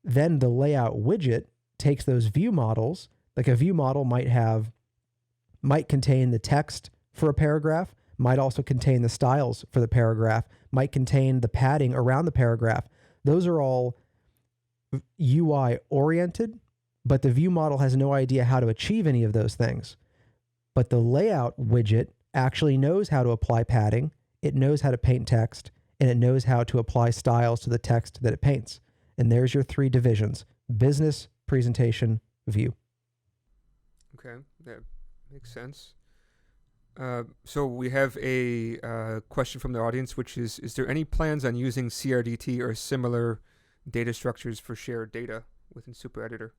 Then the layout widget takes those view models, like a view model might contain the text for a paragraph, might also contain the styles for the paragraph, might contain the padding around the paragraph. Those are all UI oriented, but the view model has no idea how to achieve any of those things. But the layout widget actually knows how to apply padding, it knows how to paint text, and it knows how to apply styles to the text that it paints. And there's your 3 divisions: business, presentation, view. Okay, that makes sense. So we have a question from the audience, which is there any plans on using CRDT or similar data structures for shared data within SuperEditor?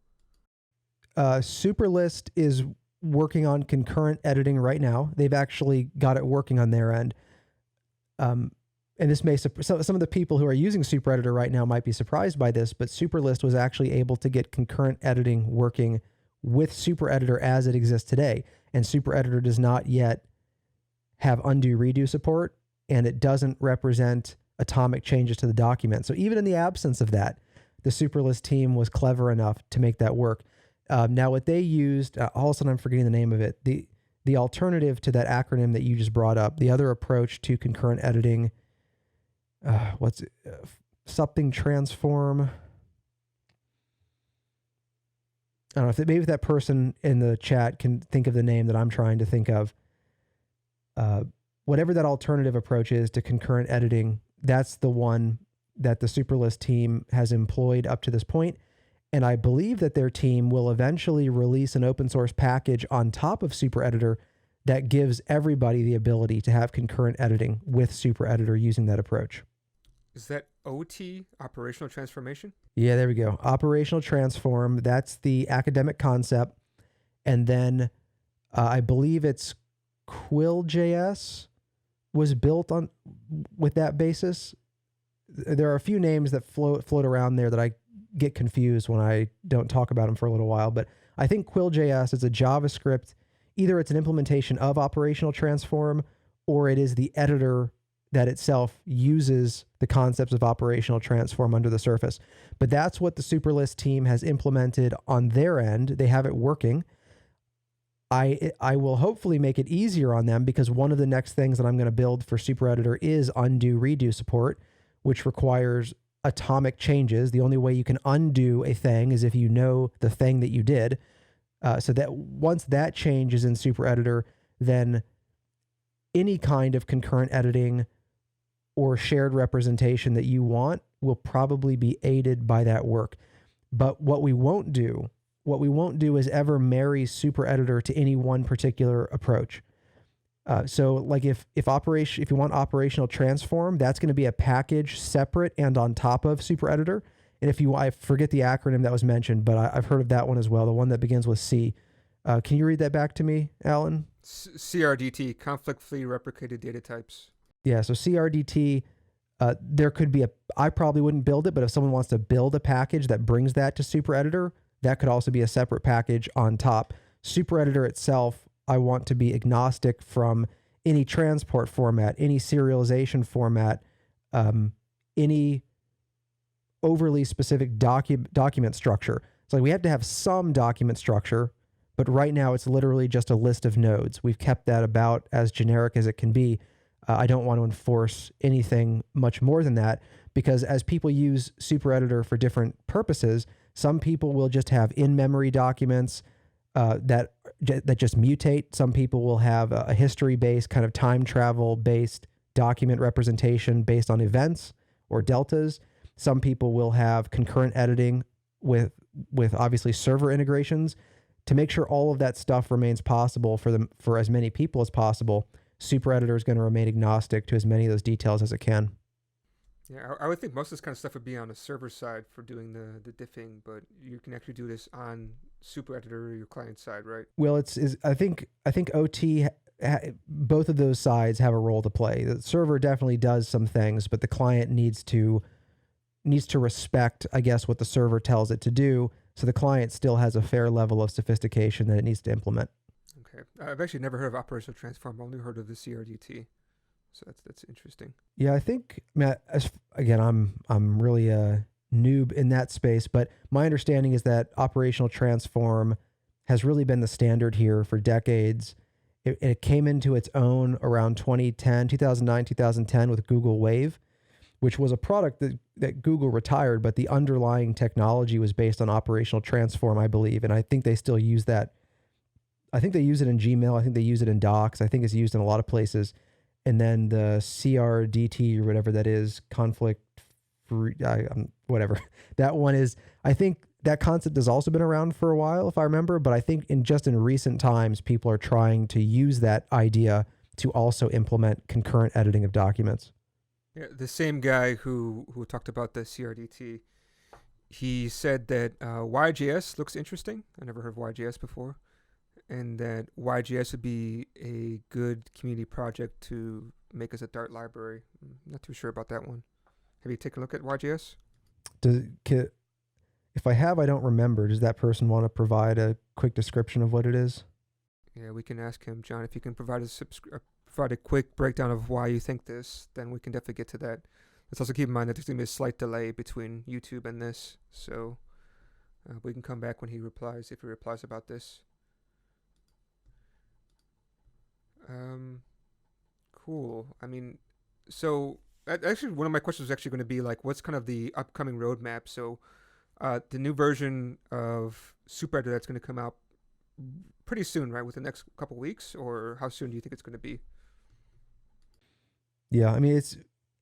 Superlist is working on concurrent editing right now. They've actually got it working on their end. And this may some of the people who are using SuperEditor right now might be surprised by this, but Superlist was actually able to get concurrent editing working with SuperEditor as it exists today. And SuperEditor does not yet have undo redo support, and it doesn't represent atomic changes to the document. So even in the absence of that, the Superlist team was clever enough to make that work. Now, what they used, all of a sudden I'm forgetting the name of it, the alternative to that acronym that you just brought up, the other approach to concurrent editing, something transform. I don't know if maybe that person in the chat can think of the name that I'm trying to think of. Whatever that alternative approach is to concurrent editing, that's the one that the Superlist team has employed up to this point. And I believe that their team will eventually release an open source package on top of SuperEditor that gives everybody the ability to have concurrent editing with SuperEditor using that approach. Is that OT, operational transformation? Yeah, there we go. Operational transform, that's the academic concept. And then I believe it's Quilljs was built on with that basis. There are a few names that float around there that I get confused when I don't talk about them for a little while, but I think Quilljs is a JavaScript. Either it's an implementation of operational transform, or it is the editor that itself uses the concepts of operational transform under the surface. But that's what the Superlist team has implemented on their end. They have it working. I will hopefully make it easier on them, because one of the next things that I'm going to build for SuperEditor is undo redo support, which requires atomic changes. The only way you can undo a thing is if you know the thing that you did. So that once that change is in SuperEditor, then any kind of concurrent editing or shared representation that you want will probably be aided by that work. But what we won't do is ever marry SuperEditor to any one particular approach. So like if you want operational transform, that's going to be a package separate and on top of SuperEditor. And I forget the acronym that was mentioned, but I've heard of that one as well, the one that begins with C. Can you read that back to me, Alan? CRDT, conflict-free replicated data types. Yeah, so CRDT, there could be I probably wouldn't build it, but if someone wants to build a package that brings that to SuperEditor, that could also be a separate package on top. SuperEditor itself, I want to be agnostic from any transport format, any serialization format, any overly specific document structure. So we have to have some document structure, but right now it's literally just a list of nodes. We've kept that about as generic as it can be. I don't want to enforce anything much more than that, because as people use SuperEditor for different purposes, some people will just have in-memory documents that just mutate. Some people will have a history-based, kind of time travel-based document representation based on events or deltas. Some people will have concurrent editing with obviously server integrations. To make sure all of that stuff remains possible for as many people as possible, SuperEditor is going to remain agnostic to as many of those details as it can. Yeah, I would think most of this kind of stuff would be on the server side for doing the diffing, but you can actually do this on SuperEditor or your client side, right? Well, I think OT, both of those sides have a role to play. The server definitely does some things, but the client needs to respect, I guess, what the server tells it to do. So the client still has a fair level of sophistication that it needs to implement. Okay, I've actually never heard of operational transform. I've only heard of the CRDT. So that's interesting. Yeah, I think, Matt, again, I'm really a noob in that space, but my understanding is that operational transform has really been the standard here for decades. It came into its own around 2009, 2010 with Google Wave, which was a product that Google retired, but the underlying technology was based on operational transform, I believe. And I think they still use that. I think they use it in Gmail. I think they use it in Docs. I think it's used in a lot of places. And then the CRDT or whatever that is, conflict free, whatever that one is. I think that concept has also been around for a while, if I remember. But I think in recent times, people are trying to use that idea to also implement concurrent editing of documents. Yeah, the same guy who talked about the CRDT, he said that YJS looks interesting. I never heard of YJS before. And that YJS would be a good community project to make as a Dart library. I'm not too sure about that one. Have you taken a look at YJS? If I have, I don't remember. Does that person want to provide a quick description of what it is? Yeah, we can ask him, John. If you can provide a quick breakdown of why you think this, then we can definitely get to that. Let's also keep in mind that there's going to be a slight delay between YouTube and this, so we can come back when he replies, if he replies about this. Cool. I mean, so actually one of my questions was actually going to be like, what's kind of the upcoming roadmap? So the new version of SuperEditor that's going to come out pretty soon, right? Within the next couple of weeks, or how soon do you think it's going to be? Yeah, I mean, it's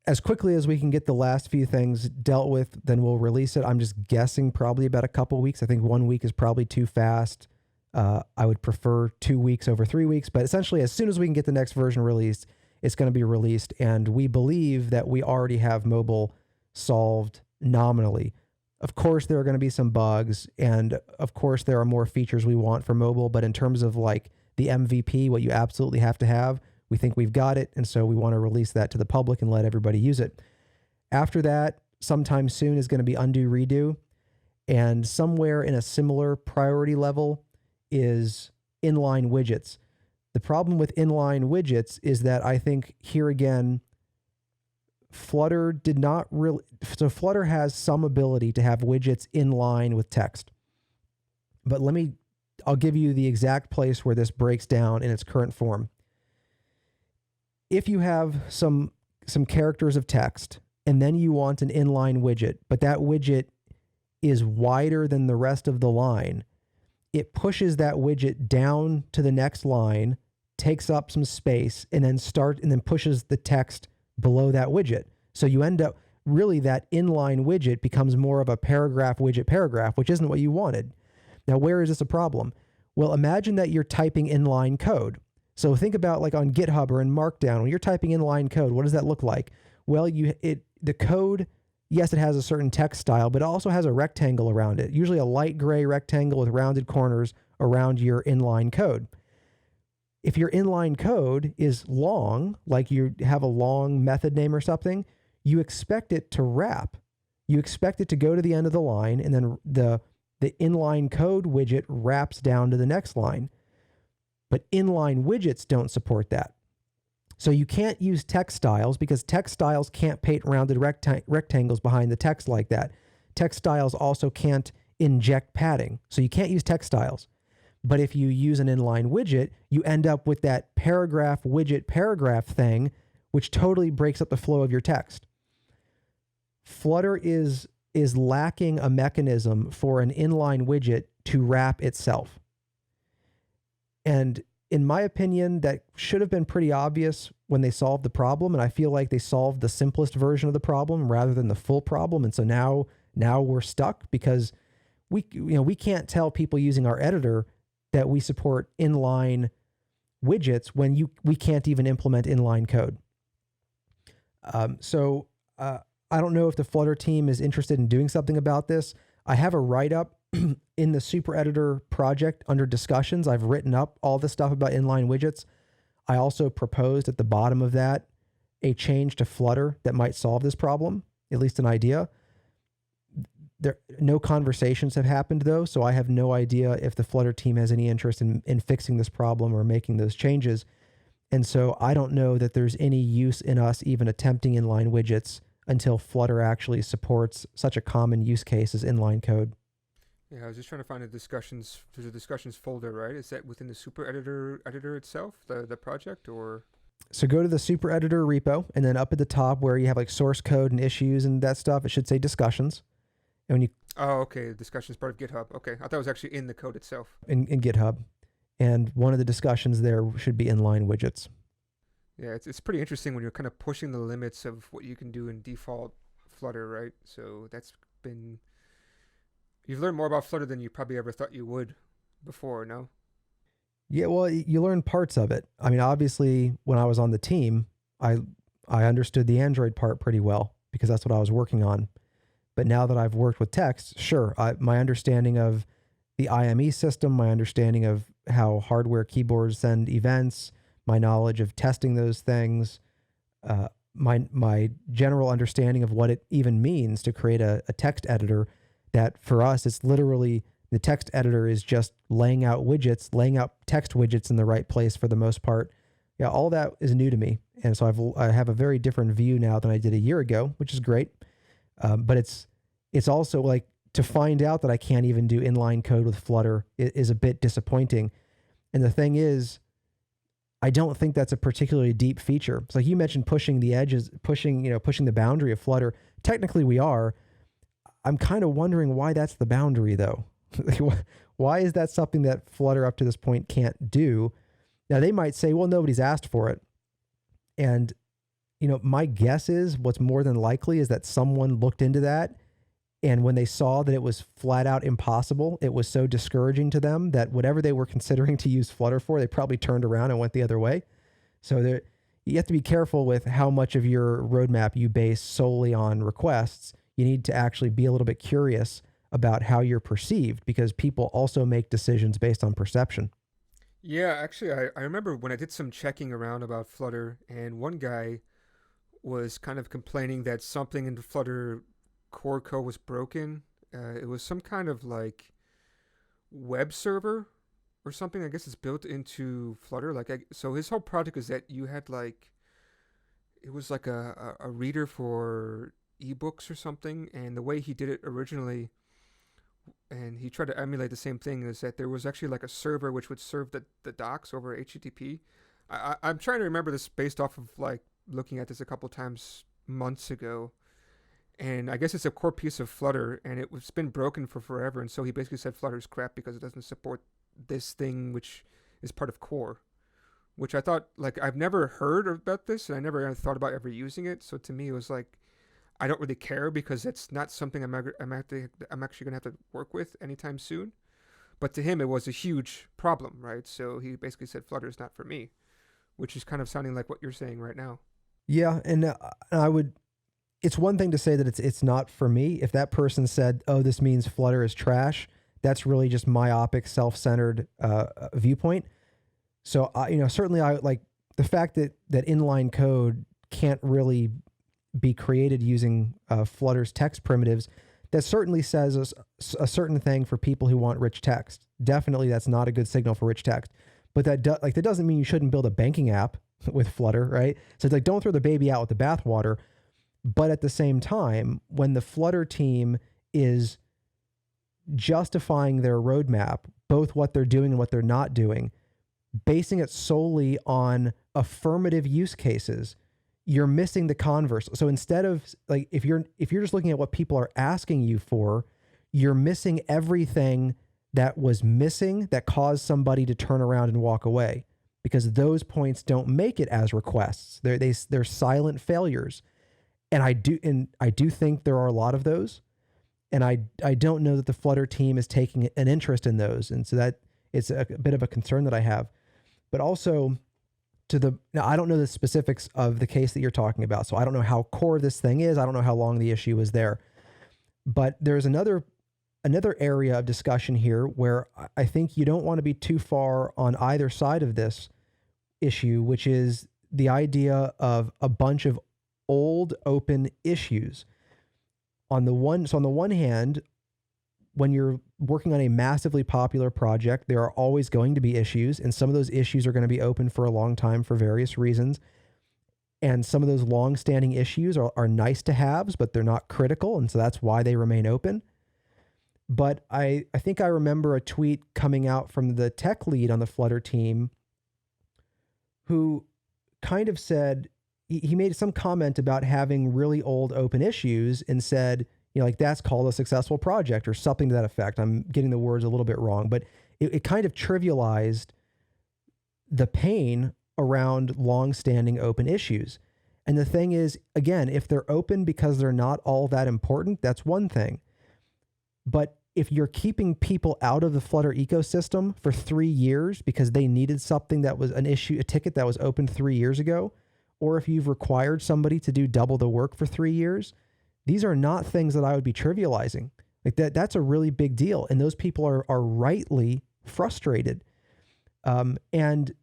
as quickly as we can get the last few things dealt with, then we'll release it. I'm just guessing probably about a couple of weeks. I think 1 week is probably too fast. I would prefer 2 weeks over 3 weeks, but essentially as soon as we can get the next version released, it's going to be released. And we believe that we already have mobile solved nominally. Of course, there are going to be some bugs, and of course, there are more features we want for mobile, but in terms of like the MVP, what you absolutely have to have, we think we've got it. And so we want to release that to the public and let everybody use it. After that, sometime soon is going to be undo redo. And somewhere in a similar priority level is inline widgets. The problem with inline widgets is that I think here again, Flutter did not really, so Flutter has some ability to have widgets in line with text. But I'll give you the exact place where this breaks down in its current form. If you have some characters of text and then you want an inline widget, but that widget is wider than the rest of the line, it pushes that widget down to the next line, takes up some space, and then pushes the text below that widget. So you end up really that inline widget becomes more of a paragraph, which isn't what you wanted. Now, where is this a problem? Well, imagine that you're typing inline code. So think about like on GitHub or in Markdown, when you're typing inline code, what does that look like? Well, the code, yes, it has a certain text style, but it also has a rectangle around it, usually a light gray rectangle with rounded corners around your inline code. If your inline code is long, like you have a long method name or something, you expect it to wrap. You expect it to go to the end of the line, and then the inline code widget wraps down to the next line. But inline widgets don't support that. So you can't use text styles because text styles can't paint rounded rectangles behind the text like that. Text styles also can't inject padding. So you can't use text styles. But if you use an inline widget, you end up with that paragraph widget paragraph thing, which totally breaks up the flow of your text. Flutter is lacking a mechanism for an inline widget to wrap itself. And in my opinion, that should have been pretty obvious when they solved the problem. And I feel like they solved the simplest version of the problem rather than the full problem. And so now we're stuck because we can't tell people using our editor that we support inline widgets when we can't even implement inline code. So I don't know if the Flutter team is interested in doing something about this. I have a write-up in the Super Editor project under discussions. I've written up all the stuff about inline widgets. I also proposed at the bottom of that a change to Flutter that might solve this problem, at least an idea. No conversations have happened though, so I have no idea if the Flutter team has any interest in fixing this problem or making those changes. And so I don't know that there's any use in us even attempting inline widgets until Flutter actually supports such a common use case as inline code. Yeah, I was just trying to find the discussions. There's a discussions folder, right? Is that within the Super editor itself, the project, or? So go to the Super Editor repo, and then up at the top where you have like source code and issues and that stuff, it should say discussions. And when you okay, discussions part of GitHub. Okay, I thought it was actually in the code itself. In GitHub, and one of the discussions there should be inline widgets. Yeah, it's pretty interesting when you're kind of pushing the limits of what you can do in default Flutter, right? So you've learned more about Flutter than you probably ever thought you would before, no? Yeah, well, you learn parts of it. I mean, obviously, when I was on the team, I understood the Android part pretty well because that's what I was working on. But now that I've worked with text, sure, my understanding of the IME system, my understanding of how hardware keyboards send events, my knowledge of testing those things, my general understanding of what it even means to create a text editor, that for us, it's literally the text editor is just laying out text widgets in the right place for the most part. Yeah, all that is new to me. And so I have a very different view now than I did a year ago, which is great. But it's also like to find out that I can't even do inline code with Flutter is a bit disappointing. And the thing is, I don't think that's a particularly deep feature. It's like you mentioned pushing the edges, pushing the boundary of Flutter. Technically we are. I'm kind of wondering why that's the boundary though. Why is that something that Flutter up to this point can't do? Now they might say, well, nobody's asked for it. And my guess is what's more than likely is that someone looked into that, and when they saw that it was flat out impossible, it was so discouraging to them that whatever they were considering to use Flutter for, they probably turned around and went the other way. So you have to be careful with how much of your roadmap you base solely on requests. You need to actually be a little bit curious about how you're perceived, because people also make decisions based on perception. Yeah, actually, I remember when I did some checking around about Flutter, and one guy was kind of complaining that something in the Flutter core code was broken. It was some kind of like web server or something. I guess it's built into Flutter. So his whole project is that you had it was like a reader for ebooks or something, and the way he did it originally, and he tried to emulate the same thing, is that there was actually like a server which would serve the docs over HTTP. I'm trying to remember this based off of looking at this a couple times months ago, and I guess it's a core piece of Flutter, and it's been broken for forever, and so he basically said Flutter's crap because it doesn't support this thing which is part of core, which I thought, I've never heard about this, and I never thought about ever using it, so to me it was I don't really care because it's not something I'm actually going to have to work with anytime soon. But to him, it was a huge problem, right? So he basically said, Flutter's not for me, which is kind of sounding like what you're saying right now. Yeah, and it's one thing to say that it's not for me. If that person said, oh, this means Flutter is trash, that's really just myopic, self-centered viewpoint. So, certainly I like the fact that inline code can't really be created using Flutter's text primitives. That certainly says a certain thing for people who want rich text. Definitely that's not a good signal for rich text. But that doesn't mean you shouldn't build a banking app with Flutter, right? So it's don't throw the baby out with the bathwater. But at the same time, when the Flutter team is justifying their roadmap, both what they're doing and what they're not doing, basing it solely on affirmative use cases, you're missing the converse. So instead of if you're just looking at what people are asking you for, you're missing everything that was missing that caused somebody to turn around and walk away. because those points don't make it as requests. They're silent failures. And I do think there are a lot of those. And I don't know that the Flutter team is taking an interest in those. And so that it's a bit of a concern that I have. But also now I don't know the specifics of the case that you're talking about. So I don't know how core this thing is. I don't know how long the issue was there. But there's another area of discussion here where I think you don't want to be too far on either side of this issue, which is the idea of a bunch of old open issues. On the one hand, when you're working on a massively popular project, there are always going to be issues, and some of those issues are going to be open for a long time for various reasons. And some of those long-standing issues are nice to haves, but they're not critical, and so that's why they remain open. But I think I remember a tweet coming out from the tech lead on the Flutter team who kind of said, he made some comment about having really old open issues and said, like that's called a successful project or something to that effect. I'm getting the words a little bit wrong, but it kind of trivialized the pain around long-standing open issues. And the thing is, again, if they're open because they're not all that important, that's one thing. But if you're keeping people out of the Flutter ecosystem for 3 years because they needed something that was an issue, a ticket that was open 3 years ago, or if you've required somebody to do double the work for 3 years, these are not things that I would be trivializing. Like that's a really big deal. And those people are rightly frustrated. And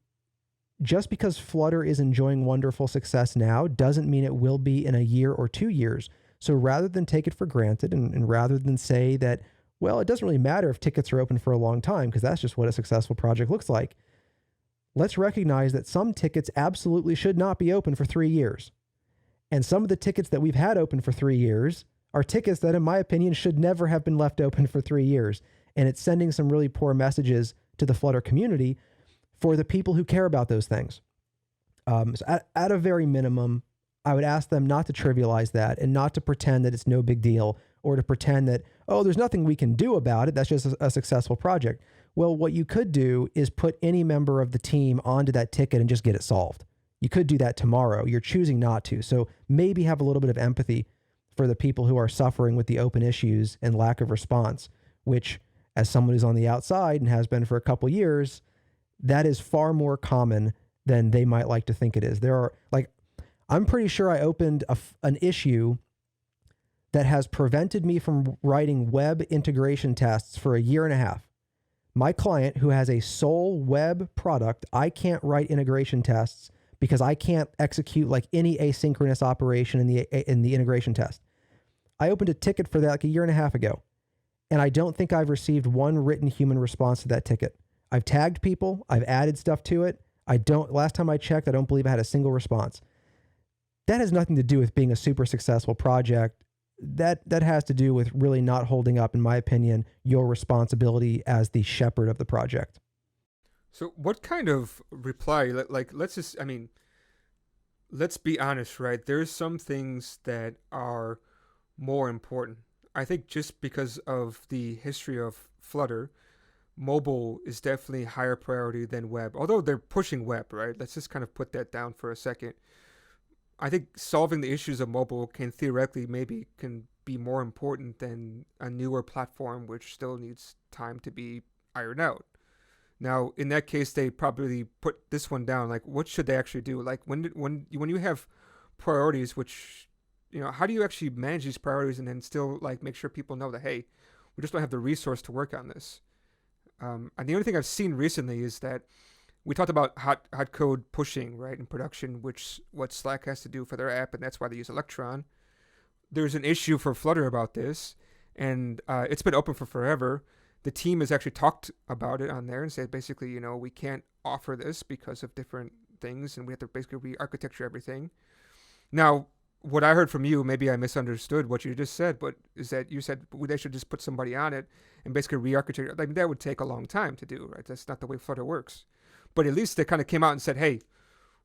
just because Flutter is enjoying wonderful success now doesn't mean it will be in a year or 2 years. So rather than take it for granted and rather than say that, well, it doesn't really matter if tickets are open for a long time because that's just what a successful project looks like, let's recognize that some tickets absolutely should not be open for 3 years. And some of the tickets that we've had open for 3 years are tickets that, in my opinion, should never have been left open for 3 years. And it's sending some really poor messages to the Flutter community for the people who care about those things. So at a very minimum, I would ask them not to trivialize that and not to pretend that it's no big deal or to pretend that, oh, there's nothing we can do about it. That's just a successful project. Well, what you could do is put any member of the team onto that ticket and just get it solved. You could do that tomorrow. You're choosing not to. So maybe have a little bit of empathy for the people who are suffering with the open issues and lack of response, which, as someone who's on the outside and has been for a couple years, that is far more common than they might like to think it is. I'm pretty sure I opened an issue that has prevented me from writing web integration tests for a year and a half. My client, who has a sole web product, I can't write integration tests because I can't execute like any asynchronous operation in the integration test. I opened a ticket for that like a year and a half ago, and I don't think I've received one written human response to that ticket. I've tagged people, I've added stuff to it. Last time I checked, I don't believe I had a single response. That has nothing to do with being a super successful project. That has to do with really not holding up, in my opinion, your responsibility as the shepherd of the project. So what kind of reply, let's be honest, right? There's some things that are more important. I think just because of the history of Flutter, mobile is definitely higher priority than web, although they're pushing web, right? Let's just kind of put that down for a second. I think solving the issues of mobile can be more important than a newer platform, which still needs time to be ironed out. Now, in that case, they probably put this one down. Like, what should they actually do? Like, when you have priorities, which, how do you actually manage these priorities and then still like make sure people know that, hey, we just don't have the resource to work on this. And the only thing I've seen recently is that we talked about hot code pushing, right, in production, which what Slack has to do for their app, and that's why they use Electron. There's an issue for Flutter about this, and it's been open for forever. The team has actually talked about it on there and said basically, we can't offer this because of different things, and we have to basically re-architecture everything. Now, what I heard from you, maybe I misunderstood what you just said, but is that you said they should just put somebody on it and basically re-architect. Like, that would take a long time to do, right? That's not the way Flutter works. But at least they kind of came out and said, hey,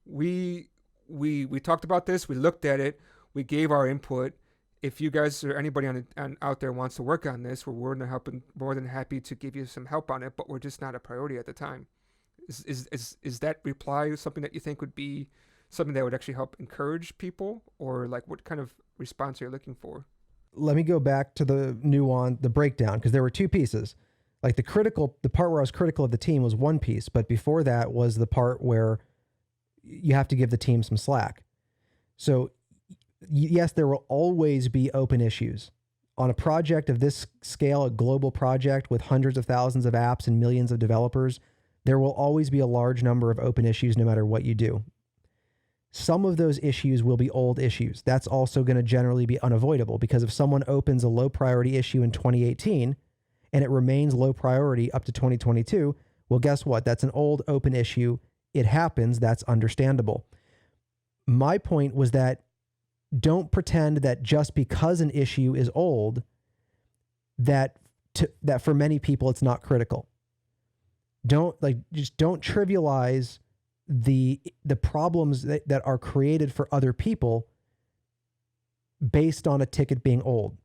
we talked about this, we looked at it, we gave our input. If you guys or anybody out there wants to work on this, we're more than happy to give you some help on it, but we're just not a priority at the time. Is that reply something that you think would be something that would actually help encourage people, or like what kind of response are you looking for? Let me go back to the breakdown, because there were two pieces. Like the part where I was critical of the team was one piece, but before that was the part where you have to give the team some slack. So yes, there will always be open issues. On a project of this scale, a global project with hundreds of thousands of apps and millions of developers, there will always be a large number of open issues no matter what you do. Some of those issues will be old issues. That's also going to generally be unavoidable, because if someone opens a low priority issue in 2018 and it remains low priority up to 2022, well, guess what? That's an old open issue. It happens. That's understandable. My point was that don't pretend that just because an issue is old, that for many people it's not critical. Don't trivialize the problems that are created for other people based on a ticket being old.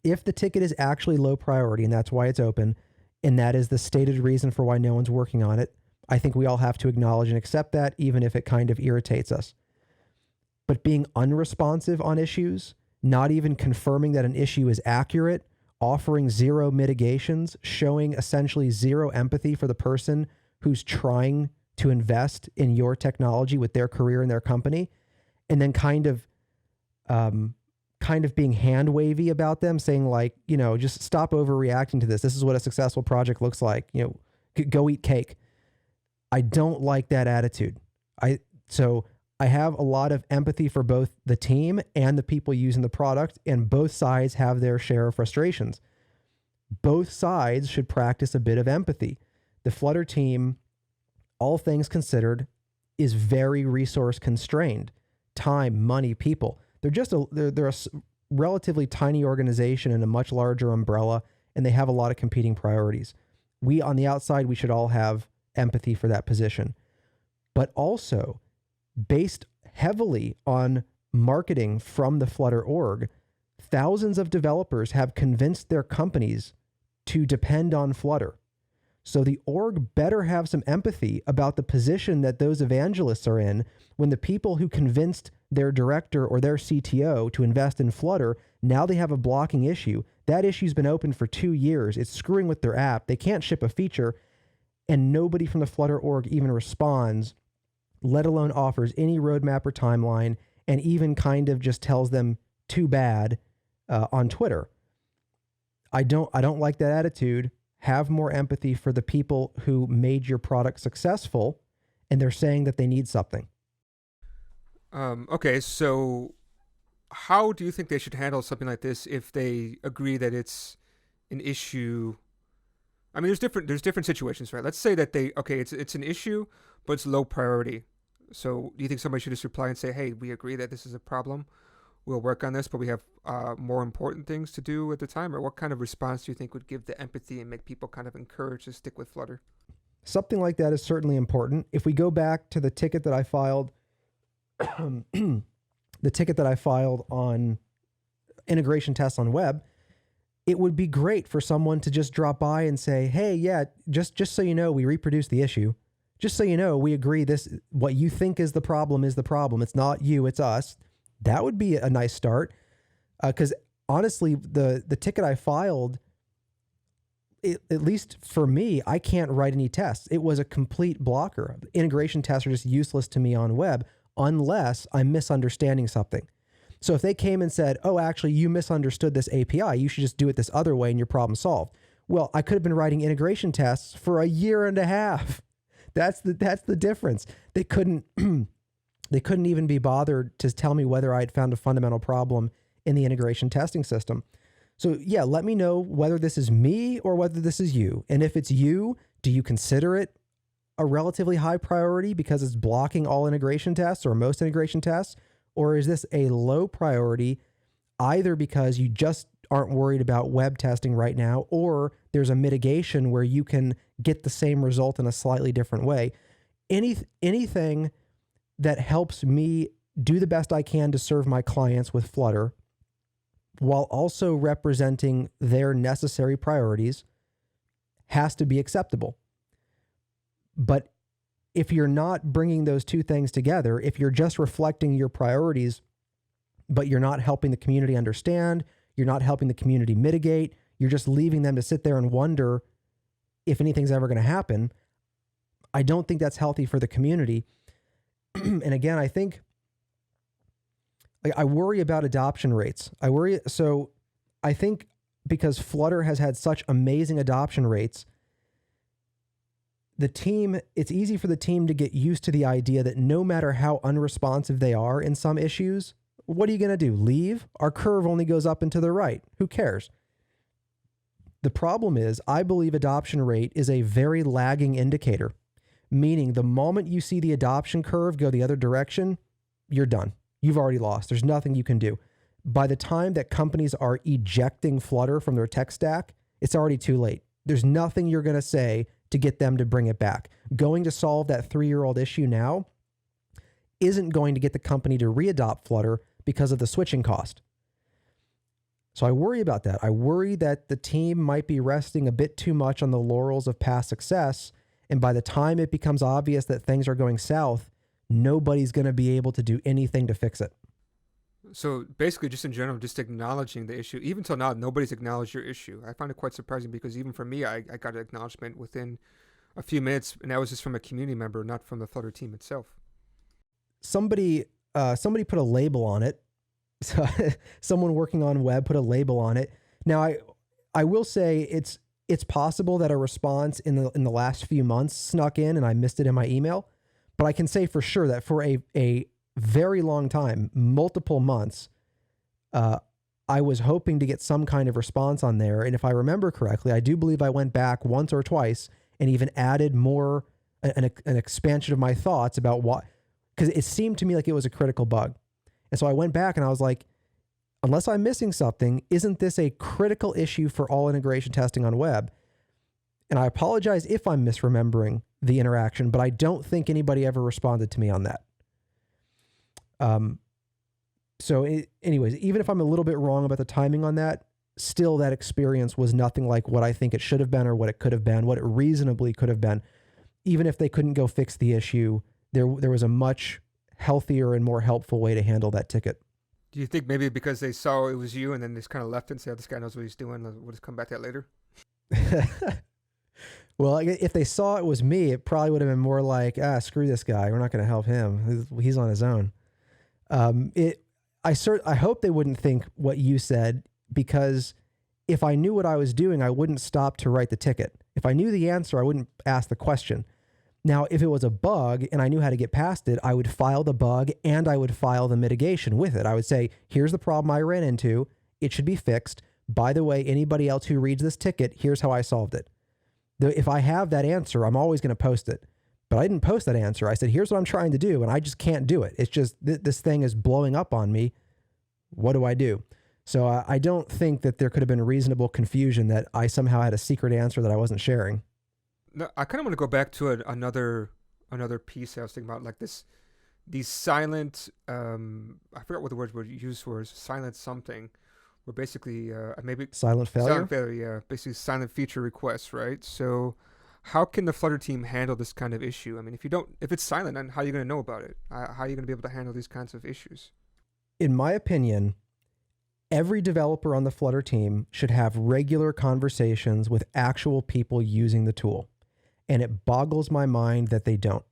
If the ticket is actually low priority, and that's why it's open, and that is the stated reason for why no one's working on it, I think we all have to acknowledge and accept that, even if it kind of irritates us. But being unresponsive on issues, not even confirming that an issue is accurate, offering zero mitigations, showing essentially zero empathy for the person who's trying to invest in your technology with their career and their company, and then kind of being hand wavy about them, saying like, just stop overreacting to this. This is what a successful project looks like. Go eat cake. I don't like that attitude. So I have a lot of empathy for both the team and the people using the product, and both sides have their share of frustrations. Both sides should practice a bit of empathy. The Flutter team, all things considered, is very resource constrained. Time, money, people. They're a relatively tiny organization in a much larger umbrella, and they have a lot of competing priorities. We, on the outside, we should all have empathy for that position. But also, based heavily on marketing from the Flutter org, thousands of developers have convinced their companies to depend on Flutter. So the org better have some empathy about the position that those evangelists are in when the people who convinced their director or their CTO to invest in Flutter, now they have a blocking issue. That issue's been open for 2 years. It's screwing with their app. They can't ship a feature, and nobody from the Flutter org even responds, let alone offers any roadmap or timeline, and even kind of just tells them too bad on Twitter. I don't like that attitude. Have more empathy for the people who made your product successful, and they're saying that they need something. Okay, so how do you think they should handle something like this if they agree that it's an issue? I mean, there's different situations, right? Let's say that it's an issue, but it's low priority. So do you think somebody should just reply and say, hey, we agree that this is a problem. We'll work on this, but we have more important things to do at the time? Or what kind of response do you think would give the empathy and make people kind of encouraged to stick with Flutter? Something like that is certainly important. If we go back to the ticket that I filed, on integration tests on web, it would be great for someone to just drop by and say, hey, yeah, just so you know, we reproduced the issue. Just so you know, we agree what you think is the problem is the problem. It's not you, it's us. That would be a nice start. Because honestly, the ticket I filed, at least for me, I can't write any tests. It was a complete blocker. Integration tests are just useless to me on web unless I'm misunderstanding something. So if they came and said, oh, actually, you misunderstood this API, you should just do it this other way and your problem solved. Well, I could have been writing integration tests for 1.5 years. That's the difference. They couldn't even be bothered to tell me whether I had found a fundamental problem in the integration testing system. So yeah, let me know whether this is me or whether this is you. And if it's you, do you consider it a relatively high priority because it's blocking all integration tests or most integration tests? Or is this a low priority either because you just aren't worried about web testing right now, or there's a mitigation where you can get the same result in a slightly different way? Anything that helps me do the best I can to serve my clients with Flutter while also representing their necessary priorities has to be acceptable. But if you're not bringing those two things together, if you're just reflecting your priorities, but you're not helping the community understand, you're not helping the community mitigate, you're just leaving them to sit there and wonder if anything's ever going to happen, I don't think that's healthy for the community. And again, I think I worry about adoption rates. I think because Flutter has had such amazing adoption rates, it's easy for the team to get used to the idea that no matter how unresponsive they are in some issues, what are you going to do? Leave? Our curve only goes up and to the right. Who cares? The problem is, I believe adoption rate is a very lagging indicator, meaning the moment you see the adoption curve go the other direction, you're done. You've already lost. There's nothing you can do. By the time that companies are ejecting Flutter from their tech stack, it's already too late. There's nothing you're going to say to get them to bring it back. Going to solve that 3-year-old issue now isn't going to get the company to readopt Flutter because of the switching cost. So I worry about that. I worry that the team might be resting a bit too much on the laurels of past success, and by the time it becomes obvious that things are going south, nobody's going to be able to do anything to fix it. So basically, just in general, just acknowledging the issue. Even till now, nobody's acknowledged your issue. I find it quite surprising because even for me, I got an acknowledgement within a few minutes, and that was just from a community member, not from the Flutter team itself. Somebody put a label on it. So someone working on web put a label on it. Now, I will say it's possible that a response in the last few months snuck in and I missed it in my email, but I can say for sure that for a very long time, multiple months, I was hoping to get some kind of response on there. And if I remember correctly, I do believe I went back once or twice and even added more, an expansion of my thoughts about what, because it seemed to me like it was a critical bug. And so I went back and I was like, unless I'm missing something, isn't this a critical issue for all integration testing on web? And I apologize if I'm misremembering the interaction, but I don't think anybody ever responded to me on that. Anyways, even if I'm a little bit wrong about the timing on that, still that experience was nothing like what I think it should have been or what it could have been, what it reasonably could have been. Even if they couldn't go fix the issue, there was a much healthier and more helpful way to handle that ticket. Do you think maybe because they saw it was you and then they just kind of left and said, oh, this guy knows what he's doing, we'll just come back to that later? Well, if they saw it was me, it probably would have been more like, screw this guy. We're not going to help him. He's on his own. I hope they wouldn't think what you said, because if I knew what I was doing, I wouldn't stop to write the ticket. If I knew the answer, I wouldn't ask the question. Now, if it was a bug and I knew how to get past it, I would file the bug and I would file the mitigation with it. I would say, here's the problem I ran into. It should be fixed. By the way, anybody else who reads this ticket, here's how I solved it. If I have that answer, I'm always going to post it. But I didn't post that answer. I said, here's what I'm trying to do, and I just can't do it. It's just this thing is blowing up on me. What do I do? So I don't think that there could have been reasonable confusion that I somehow had a secret answer that I wasn't sharing. No, I kind of want to go back to another piece I was thinking about, like these silent, I forgot what the words were used for, silent something, where basically maybe silent failure. Silent failure, yeah, basically silent feature requests, right? So how can the Flutter team handle this kind of issue? I mean, if it's silent, then how are you going to know about it? How are you going to be able to handle these kinds of issues? In my opinion, every developer on the Flutter team should have regular conversations with actual people using the tool. And it boggles my mind that they don't.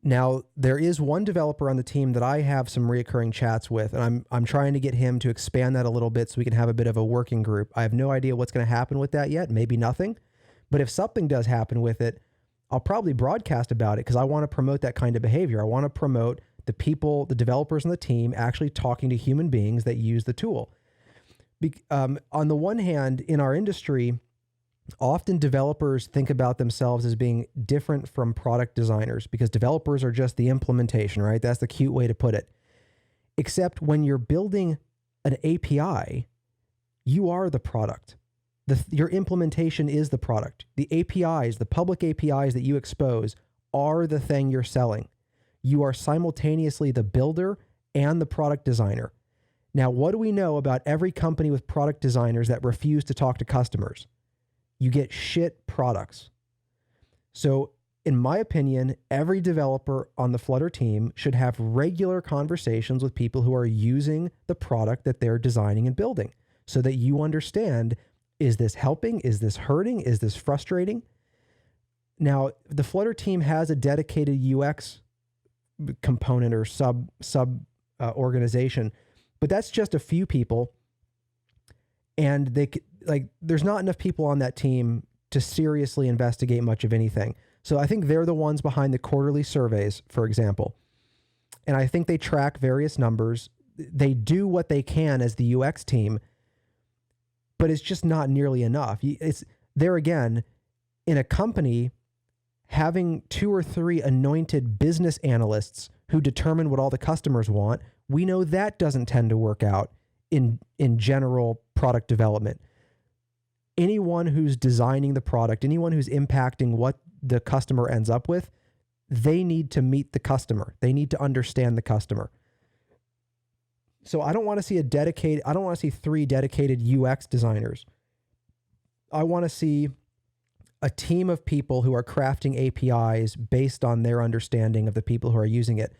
Now, there is one developer on the team that I have some reoccurring chats with, and I'm trying to get him to expand that a little bit so we can have a bit of a working group. I have no idea what's going to happen with that yet, maybe nothing. But if something does happen with it, I'll probably broadcast about it because I want to promote that kind of behavior. I want to promote the people, the developers on the team actually talking to human beings that use the tool. On the one hand, in our industry, often developers think about themselves as being different from product designers because developers are just the implementation, right? That's the cute way to put it. Except when you're building an API, you are the product. Your implementation is the product. The APIs, the public APIs that you expose are the thing you're selling. You are simultaneously the builder and the product designer. Now, what do we know about every company with product designers that refuse to talk to customers? You get shit products. So in my opinion, every developer on the Flutter team should have regular conversations with people who are using the product that they're designing and building so that you understand, is this helping? Is this hurting? Is this frustrating? Now, the Flutter team has a dedicated UX component or sub organization, but that's just a few people. And there's not enough people on that team to seriously investigate much of anything. So I think they're the ones behind the quarterly surveys, for example. And I think they track various numbers. They do what they can as the UX team, but it's just not nearly enough. It's there again, in a company, having 2 or 3 anointed business analysts who determine what all the customers want, we know that doesn't tend to work out in general product development. Anyone who's designing the product, anyone who's impacting what the customer ends up with, they need to meet the customer. They need to understand the customer. So I don't want to see 3 dedicated UX designers. I want to see a team of people who are crafting APIs based on their understanding of the people who are using it.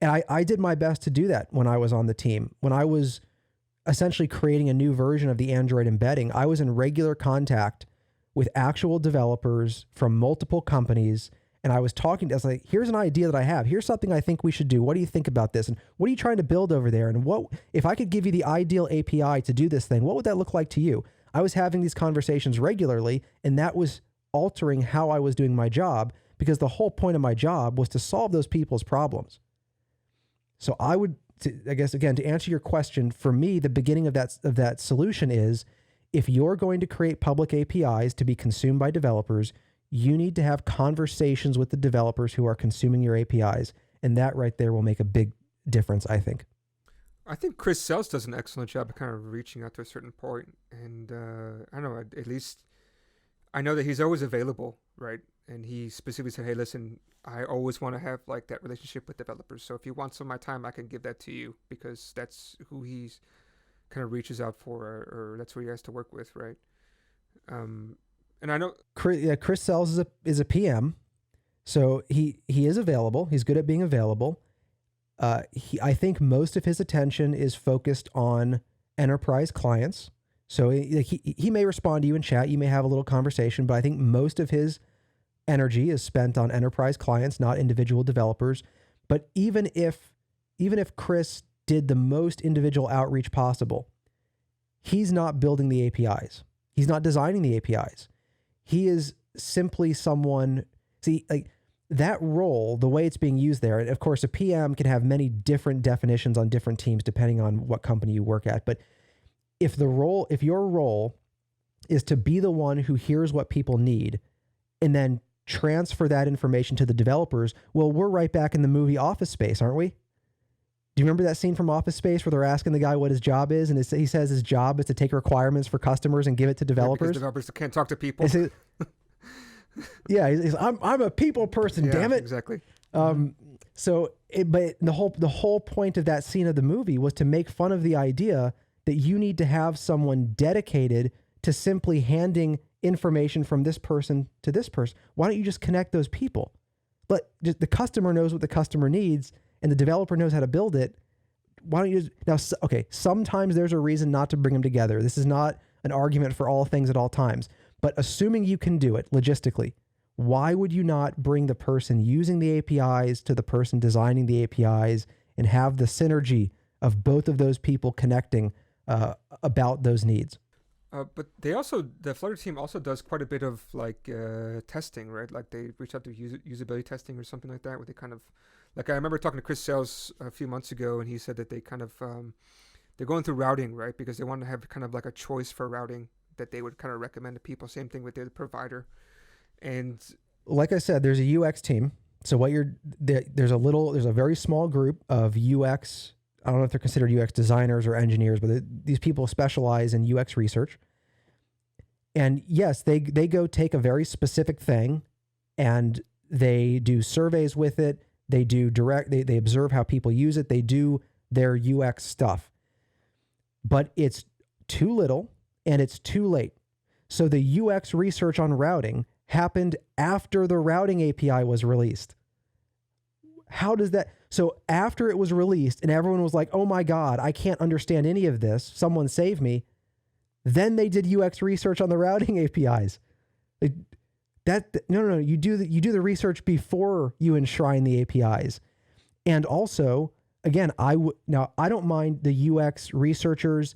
And I did my best to do that when I was on the team. When I was essentially creating a new version of the Android embedding, I was in regular contact with actual developers from multiple companies. And I was talking to, I was like, here's an idea that I have. Here's something I think we should do. What do you think about this? And what are you trying to build over there? And what, if I could give you the ideal API to do this thing, what would that look like to you? I was having these conversations regularly, and that was altering how I was doing my job, because the whole point of my job was to solve those people's problems. So I guess, again, to answer your question, for me, the beginning of that solution is, if you're going to create public APIs to be consumed by developers, you need to have conversations with the developers who are consuming your APIs. And that right there will make a big difference, I think. I think Chris Sells does an excellent job of kind of reaching out to a certain point. And I don't know, at least I know that he's always available, right? And he specifically said, hey, listen, I always want to have like that relationship with developers. So if you want some of my time, I can give that to you, because that's who he's kind of reaches out for, or that's who he has to work with, right? And I know Chris Sells is a PM, so he is available. He's good at being available. I think most of his attention is focused on enterprise clients. So he may respond to you in chat. You may have a little conversation, but I think most of his energy is spent on enterprise clients, not individual developers. But even if Chris did the most individual outreach possible, he's not building the APIs. He's not designing the APIs. He is simply someone, like that role, the way it's being used there, and of course a PM can have many different definitions on different teams depending on what company you work at. But if your role is to be the one who hears what people need and then transfer that information to the developers, well, we're right back in the movie Office Space, aren't we? Do you remember that scene from Office Space where they're asking the guy what his job is, and he says his job is to take requirements for customers and give it to developers? Yeah, because developers can't talk to people. Yeah, I'm a people person. Yeah, damn it. Exactly. But the whole point of that scene of the movie was to make fun of the idea that you need to have someone dedicated to simply handing information from this person to this person. Why don't you just connect those people? But the customer knows what the customer needs, and the developer knows how to build it. Why don't you just, sometimes there's a reason not to bring them together. This is not an argument for all things at all times, but assuming you can do it logistically, why would you not bring the person using the APIs to the person designing the APIs and have the synergy of both of those people connecting about those needs? But the Flutter team also does quite a bit of like testing, right? Like they reach out to usability testing or something like that, where they kind of, like I remember talking to Chris Sells a few months ago, and he said that they kind of, they're going through routing, right? Because they want to have kind of like a choice for routing that they would kind of recommend to people. Same thing with the provider. And like I said, there's a UX team. So there's a very small group of UX. I don't know if they're considered UX designers or engineers, but these people specialize in UX research. And yes, they go take a very specific thing and they do surveys with it. They do they observe how people use it. They do their UX stuff. But it's too little and it's too late. So the UX research on routing happened after the routing API was released. How does that? So after it was released and everyone was like, oh my God, I can't understand any of this. Someone save me. Then they did UX research on the routing APIs. No. You do the research before you enshrine the APIs. And also, again, I don't mind the UX researchers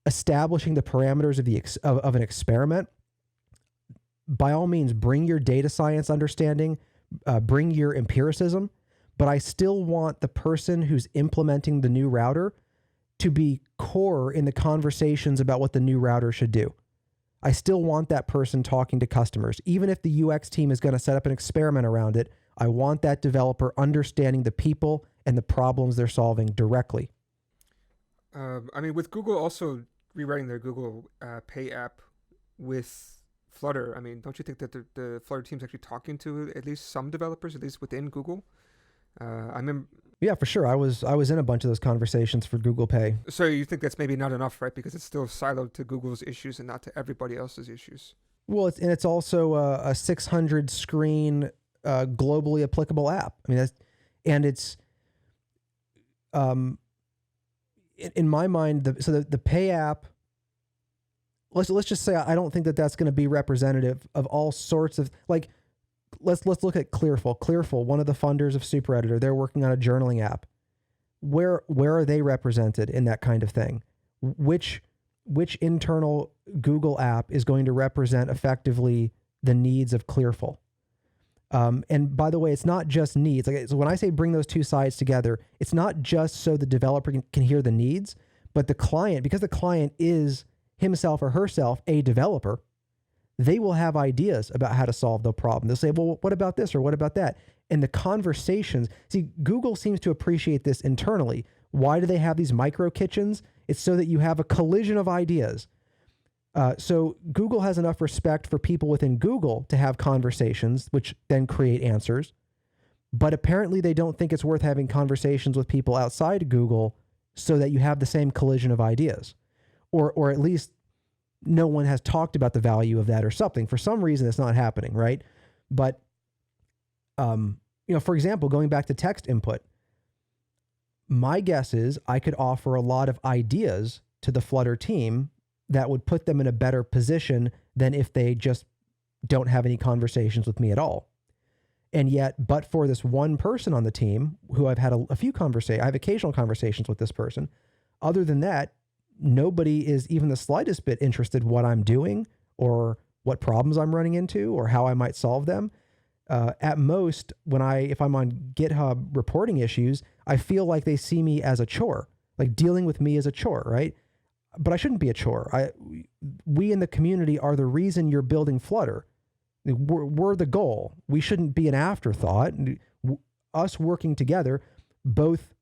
establishing the parameters of an experiment. By all means, bring your data science understanding, bring your empiricism, but I still want the person who's implementing the new router to be core in the conversations about what the new router should do. I still want that person talking to customers. Even if the UX team is going to set up an experiment around it, I want that developer understanding the people and the problems they're solving directly. With Google also rewriting their Google Pay app with Flutter, don't you think that the Flutter team's actually talking to at least some developers, at least within Google? I remember. Yeah, for sure. I was in a bunch of those conversations for Google Pay. So you think that's maybe not enough, right? Because it's still siloed to Google's issues and not to everybody else's issues. Well, it's also a 600 screen globally applicable app. It's in my mind, the Pay app. Let's just say I don't think that that's going to be representative of all sorts of like. Let's look at Clearful. Clearful, one of the funders of SuperEditor, they're working on a journaling app. Where are they represented in that kind of thing? Which internal Google app is going to represent effectively the needs of Clearful? And by the way, it's not just needs. So when I say bring those two sides together, it's not just so the developer can hear the needs, but the client, because the client is himself or herself a developer, they will have ideas about how to solve the problem. They'll say, well, what about this or what about that? And the conversations, see, Google seems to appreciate this internally. Why do they have these micro kitchens? It's so that you have a collision of ideas. So Google has enough respect for people within Google to have conversations, which then create answers. But apparently they don't think it's worth having conversations with people outside Google so that you have the same collision of ideas. Or at least no one has talked about the value of that or something. For some reason, it's not happening, right? But, for example, going back to text input, my guess is I could offer a lot of ideas to the Flutter team that would put them in a better position than if they just don't have any conversations with me at all. And yet, but for this one person on the team who I've had a few conversations, I have occasional conversations with this person. Other than that, nobody is even the slightest bit interested in what I'm doing or what problems I'm running into or how I might solve them. At most, if I'm on GitHub reporting issues, I feel like they see me as a chore, like dealing with me as a chore, right? But I shouldn't be a chore. We in the community are the reason you're building Flutter. We're the goal. We shouldn't be an afterthought. Us working together, both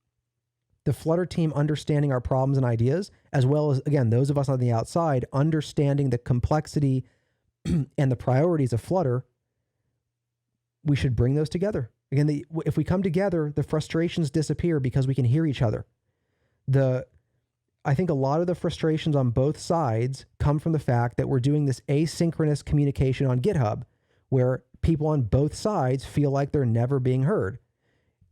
the Flutter team understanding our problems and ideas, as well as, again, those of us on the outside understanding the complexity and the priorities of Flutter, we should bring those together. Again, if we come together, the frustrations disappear because we can hear each other. I think a lot of the frustrations on both sides come from the fact that we're doing this asynchronous communication on GitHub, where people on both sides feel like they're never being heard.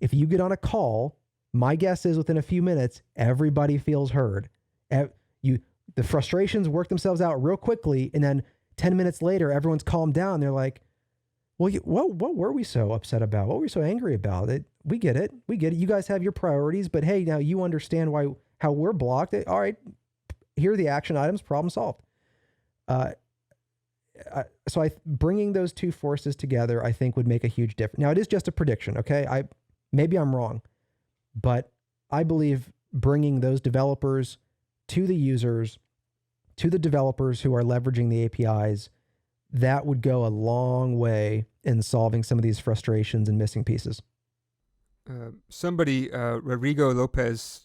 If you get on a call, my guess is within a few minutes, everybody feels heard. The frustrations work themselves out real quickly, and then 10 minutes later, everyone's calmed down. They're like, well, what were we so upset about? What were we so angry about? We get it. You guys have your priorities, but hey, now you understand how we're blocked. All right, here are the action items, problem solved. So bringing those two forces together, I think, would make a huge difference. Now, it is just a prediction, okay? Maybe I'm wrong. But I believe bringing those developers to the users, to the developers who are leveraging the APIs, that would go a long way in solving some of these frustrations and missing pieces. Rodrigo Lopez,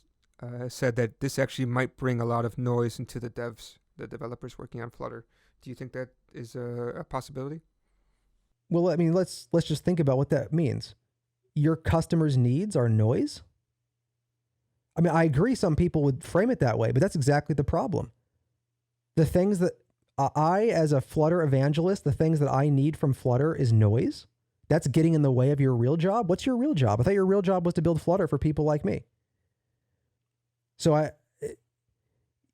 said that this actually might bring a lot of noise into the developers working on Flutter. Do you think that is a possibility? Well, let's just think about what that means. Your customers' needs are noise? I agree some people would frame it that way, but that's exactly the problem. The things that I, as a Flutter evangelist, the things that I need from Flutter is noise. That's getting in the way of your real job. What's your real job? I thought your real job was to build Flutter for people like me. So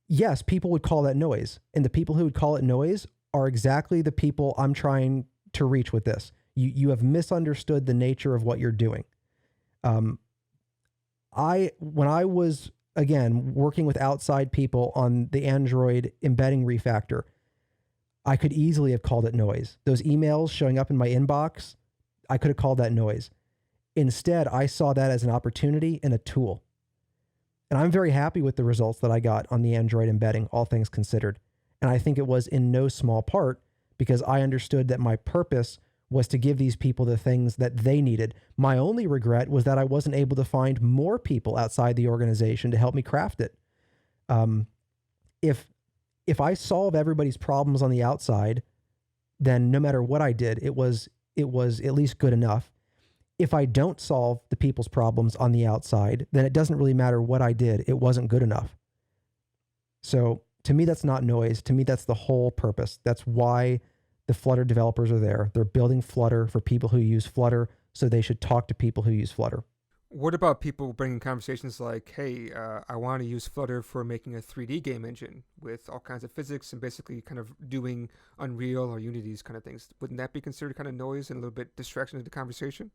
yes, people would call that noise. And the people who would call it noise are exactly the people I'm trying to reach with this. You have misunderstood the nature of what you're doing. When I was, again, working with outside people on the Android embedding refactor, I could easily have called it noise. Those emails showing up in my inbox, I could have called that noise. Instead, I saw that as an opportunity and a tool. And I'm very happy with the results that I got on the Android embedding, all things considered. And I think it was in no small part because I understood that my purpose was to give these people the things that they needed. My only regret was that I wasn't able to find more people outside the organization to help me craft it. If I solve everybody's problems on the outside, then no matter what I did, it was at least good enough. If I don't solve the people's problems on the outside, then it doesn't really matter what I did. It wasn't good enough. So to me, that's not noise. To me, that's the whole purpose. That's why the Flutter developers are there. They're building Flutter for people who use Flutter, so they should talk to people who use Flutter. What about people bringing conversations like, hey, I want to use Flutter for making a 3D game engine with all kinds of physics and basically kind of doing Unreal or Unity's kind of things. Wouldn't that be considered kind of noise and a little bit distraction to the conversation?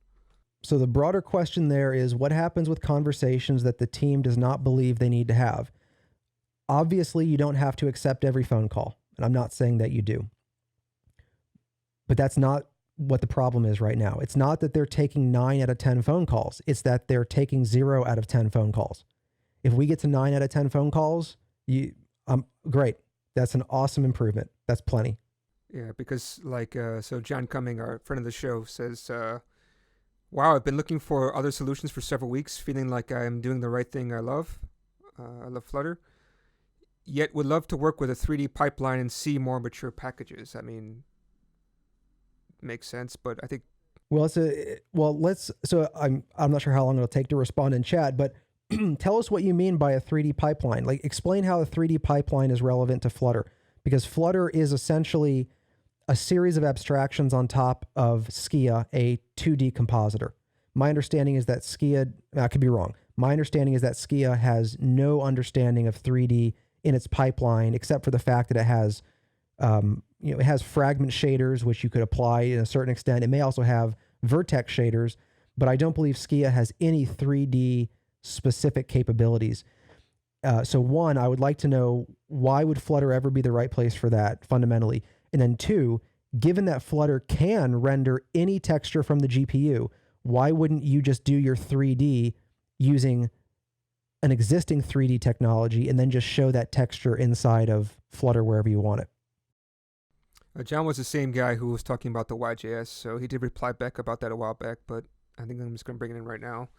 So the broader question there is, what happens with conversations that the team does not believe they need to have? Obviously, you don't have to accept every phone call, and I'm not saying that you do. But that's not what the problem is right now. It's not that they're taking 9 out of 10 phone calls. It's that they're taking 0 out of 10 phone calls. If we get to 9 out of 10 phone calls, great. That's an awesome improvement. That's plenty. Yeah, because so John Cumming, our friend of the show, says, wow, I've been looking for other solutions for several weeks, feeling like I'm doing the right thing I love. I love Flutter. Yet would love to work with a 3D pipeline and see more mature packages. I mean, makes sense, but I think I'm not sure how long it'll take to respond in chat, but tell us what you mean by a 3D pipeline. Like, explain how a 3D pipeline is relevant to Flutter, because Flutter is essentially a series of abstractions on top of Skia, a 2D compositor. My understanding is that Skia, I could be wrong. My understanding is that Skia has no understanding of 3D in its pipeline, except for the fact that it has it has fragment shaders, which you could apply in a certain extent. It may also have vertex shaders, but I don't believe Skia has any 3D specific capabilities. So one, I would like to know, why would Flutter ever be the right place for that fundamentally? And then two, given that Flutter can render any texture from the GPU, why wouldn't you just do your 3D using an existing 3D technology and then just show that texture inside of Flutter wherever you want it? John was the same guy who was talking about the YJS, so he did reply back about that a while back, but I think I'm just going to bring it in right now.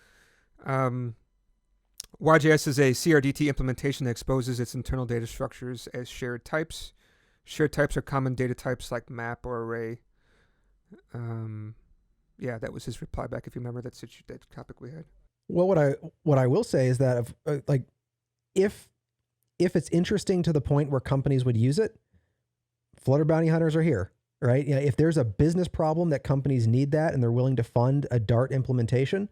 YJS is a CRDT implementation that exposes its internal data structures as shared types. Shared types are common data types like map or array. Yeah, that was his reply back, if you remember that topic we had. Well, what I will say is that if it's interesting to the point where companies would use it, Flutter Bounty Hunters are here, right? You know, if there's a business problem that companies need that and they're willing to fund a Dart implementation,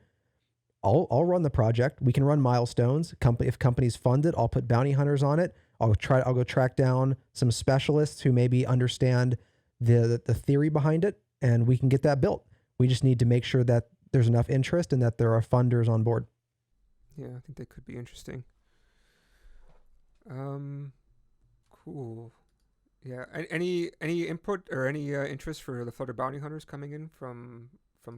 I'll run the project. We can run milestones. If companies fund it, I'll put bounty hunters on it. I'll go track down some specialists who maybe understand the theory behind it, and we can get that built. We just need to make sure that there's enough interest and that there are funders on board. Yeah, I think that could be interesting. Cool. Yeah. Any input or any interest for the Flutter Bounty Hunters coming in from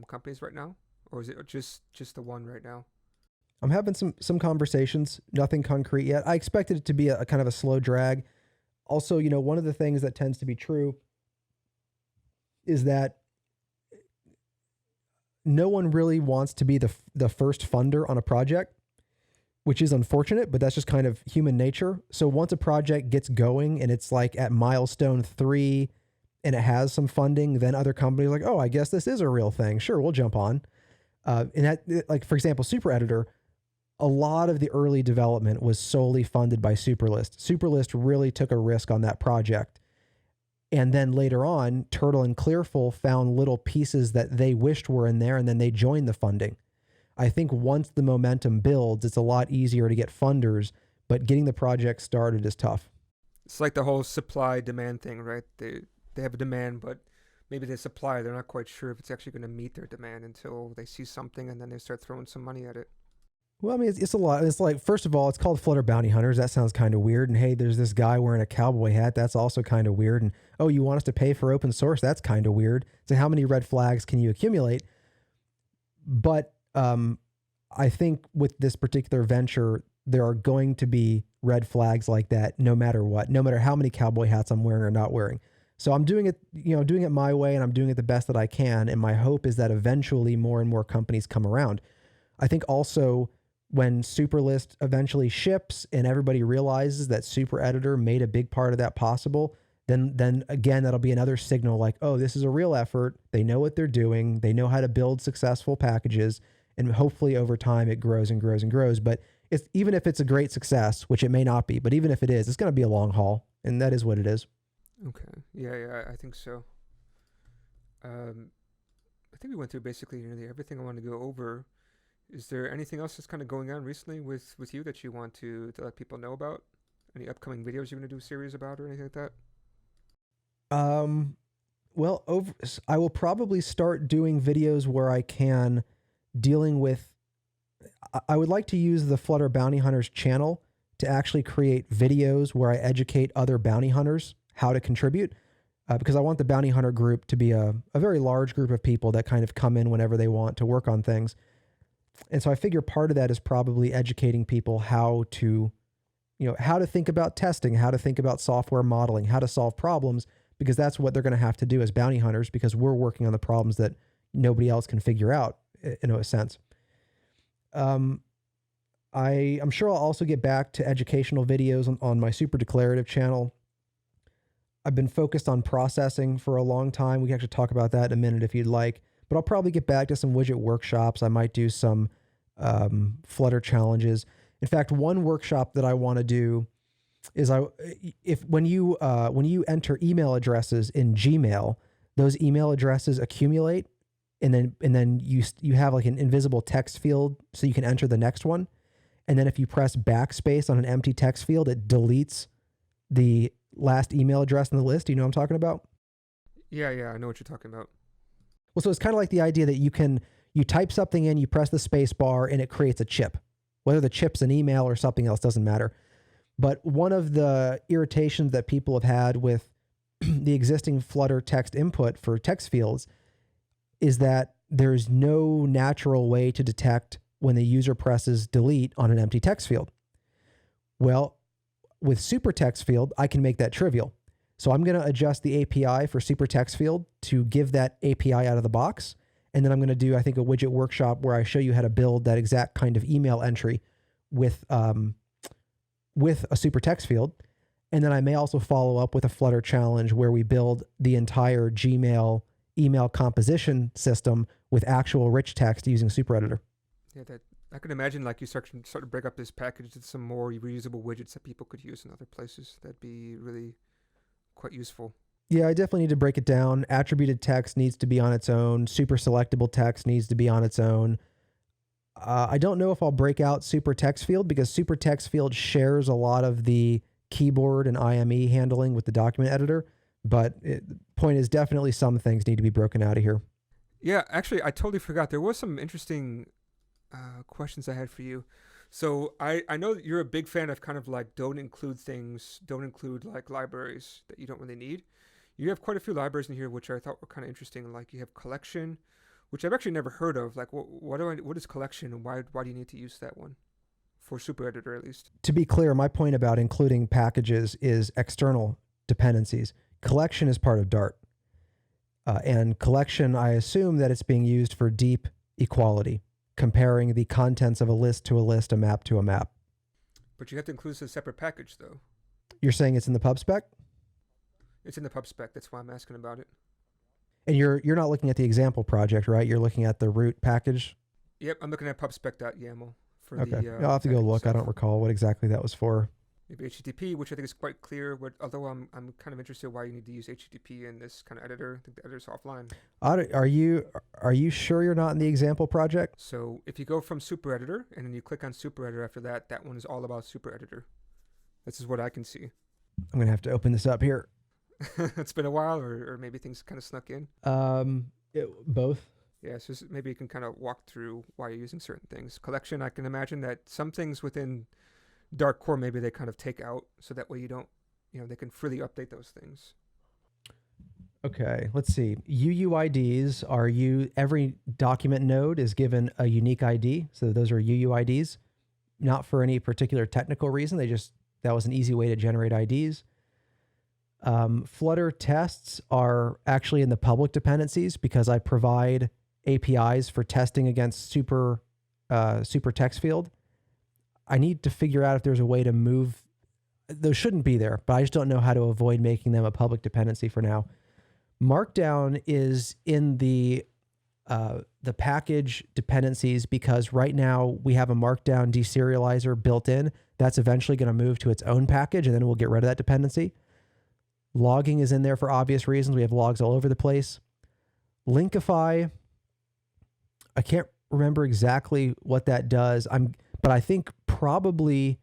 companies right now, or is it just the one right now? I'm having some conversations, nothing concrete yet. I expected it to be a kind of a slow drag. Also, one of the things that tends to be true is that no one really wants to be the first funder on a project, which is unfortunate, but that's just kind of human nature. So once a project gets going and it's like at milestone 3 and it has some funding, then other companies are like, oh, I guess this is a real thing. Sure, we'll jump on. And that, like, for example, Super Editor, a lot of the early development was solely funded by Superlist. Superlist really took a risk on that project. And then later on, Turtle and Clearful found little pieces that they wished were in there, and then they joined the funding. I think once the momentum builds, it's a lot easier to get funders, but getting the project started is tough. It's like the whole supply demand thing, right? They have a demand, but maybe the supply, they're not quite sure if it's actually going to meet their demand until they see something and then they start throwing some money at it. Well, I mean, it's a lot. It's like, first of all, it's called Flutter Bounty Hunters. That sounds kind of weird. And hey, there's this guy wearing a cowboy hat. That's also kind of weird. And oh, you want us to pay for open source? That's kind of weird. So how many red flags can you accumulate? But I think with this particular venture, there are going to be red flags like that no matter what, no matter how many cowboy hats I'm wearing or not wearing. So I'm doing it, doing it my way, and I'm doing it the best that I can. And my hope is that eventually more and more companies come around. I think also when Superlist eventually ships and everybody realizes that Super Editor made a big part of that possible, then again, that'll be another signal like, oh, this is a real effort. They know what they're doing. They know how to build successful packages. And hopefully over time it grows and grows and grows. But even if it's a great success, which it may not be, but even if it is, it's going to be a long haul. And that is what it is. Okay. Yeah, I think so. I think we went through basically nearly everything I wanted to go over. Is there anything else that's kind of going on recently with you that you want to let people know about? Any upcoming videos you're going to do a series about or anything like that? Well, I will probably start doing videos where I can dealing with, I would like to use the Flutter Bounty Hunters channel to actually create videos where I educate other bounty hunters how to contribute, because I want the bounty hunter group to be a very large group of people that kind of come in whenever they want to work on things. And so I figure part of that is probably educating people how to think about testing, how to think about software modeling, how to solve problems, because that's what they're going to have to do as bounty hunters, because we're working on the problems that nobody else can figure out, in a sense. I'm sure I'll also get back to educational videos on my SuperDeclarative channel. I've been focused on processing for a long time. We can actually talk about that in a minute if you'd like. But I'll probably get back to some widget workshops. I might do some Flutter challenges. In fact, one workshop that I want to do is when you enter email addresses in Gmail, those email addresses accumulate, and then you have like an invisible text field so you can enter the next one. And then if you press backspace on an empty text field, it deletes the last email address in the list. You know what I'm talking about? Yeah, I know what you're talking about. Well, so it's kind of like the idea that you type something in, you press the space bar, and it creates a chip. Whether the chip's an email or something else doesn't matter. But one of the irritations that people have had with the existing Flutter text input for text fields is that there's no natural way to detect when the user presses delete on an empty text field. Well, with super text field, I can make that trivial. So I'm going to adjust the API for super text field to give that API out of the box. And then I'm going to do, I think, a widget workshop where I show you how to build that exact kind of email entry with a super text field. And then I may also follow up with a Flutter challenge where we build the entire Gmail email composition system with actual rich text using Super Editor. Yeah, that I can imagine like you start to break up this package into some more reusable widgets that people could use in other places. That'd be really quite useful. Yeah, I definitely need to break it down. Attributed text needs to be on its own. Super selectable text needs to be on its own. I don't know if I'll break out super text field because super text field shares a lot of the keyboard and IME handling with the document editor. But the point is definitely some things need to be broken out of here. Yeah, actually, I totally forgot. There was some interesting questions I had for you. So I know that you're a big fan of kind of like don't include like libraries that you don't really need. You have quite a few libraries in here which I thought were kind of interesting. Like you have collection, which I've actually never heard of. Like what is collection and why do you need to use that one? For Super Editor at least. To be clear, my point about including packages is external dependencies. Collection is part of Dart. And collection, I assume that it's being used for deep equality, comparing the contents of a list to a list, a map to a map. But you have to include a separate package, though. You're saying it's in the pub spec? It's in the pub spec. That's why I'm asking about it. And you're not looking at the example project, right? You're looking at the root package? Yep, I'm looking at pubspec.yaml. Okay, I'll have to go look. I don't recall what exactly that was for. maybe HTTP, which I think is quite clear. Although I'm kind of interested why you need to use HTTP in this kind of editor. I think the editor's offline. Are you sure you're not in the example project? So if you go from Super Editor and then you click on Super Editor after that, that one is all about Super Editor. This is what I can see. I'm gonna have to open this up here. It's been a while, or maybe things kind of snuck in. Both. Yeah, so maybe you can kind of walk through why you're using certain things. Collection, I can imagine that some things within Dark Core, maybe they kind of take out, so that way you don't, they can freely update those things. Okay, let's see. UUIDs every document node is given a unique ID. So those are UUIDs, not for any particular technical reason. That was an easy way to generate IDs. Flutter tests are actually in the public dependencies because I provide APIs for testing against super text field. I need to figure out if there's a way to move. Those shouldn't be there, but I just don't know how to avoid making them a public dependency for now. Markdown is in the package dependencies because right now we have a Markdown deserializer built in. That's eventually going to move to its own package, and then we'll get rid of that dependency. Logging is in there for obvious reasons. We have logs all over the place. Linkify, I can't remember exactly what that does. But I think probably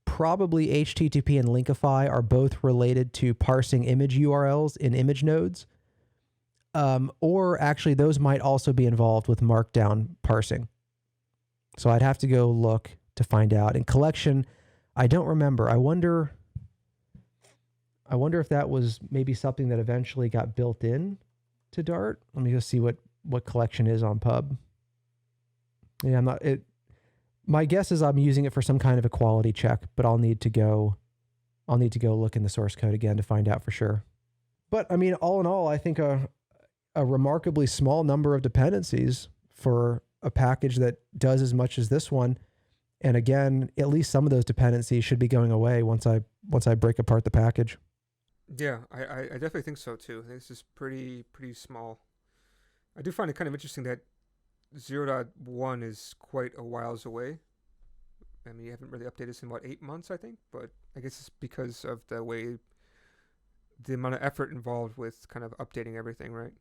HTTP and Linkify are both related to parsing image URLs in image nodes. Or actually those might also be involved with Markdown parsing. So I'd have to go look to find out. And collection, I don't remember. I wonder if that was maybe something that eventually got built in to Dart. Let me go see what collection is on pub. Yeah, my guess is I'm using it for some kind of a quality check, but I'll need to go look in the source code again to find out for sure. But I mean, all in all, I think a remarkably small number of dependencies for a package that does as much as this one. And again, at least some of those dependencies should be going away once I break apart the package. Yeah, I definitely think so too. This is pretty small. I do find it kind of interesting that 0.1 is quite a whiles away. I mean, you haven't really updated this in 8 months, I think, but I guess it's because of the amount of effort involved with kind of updating everything, right?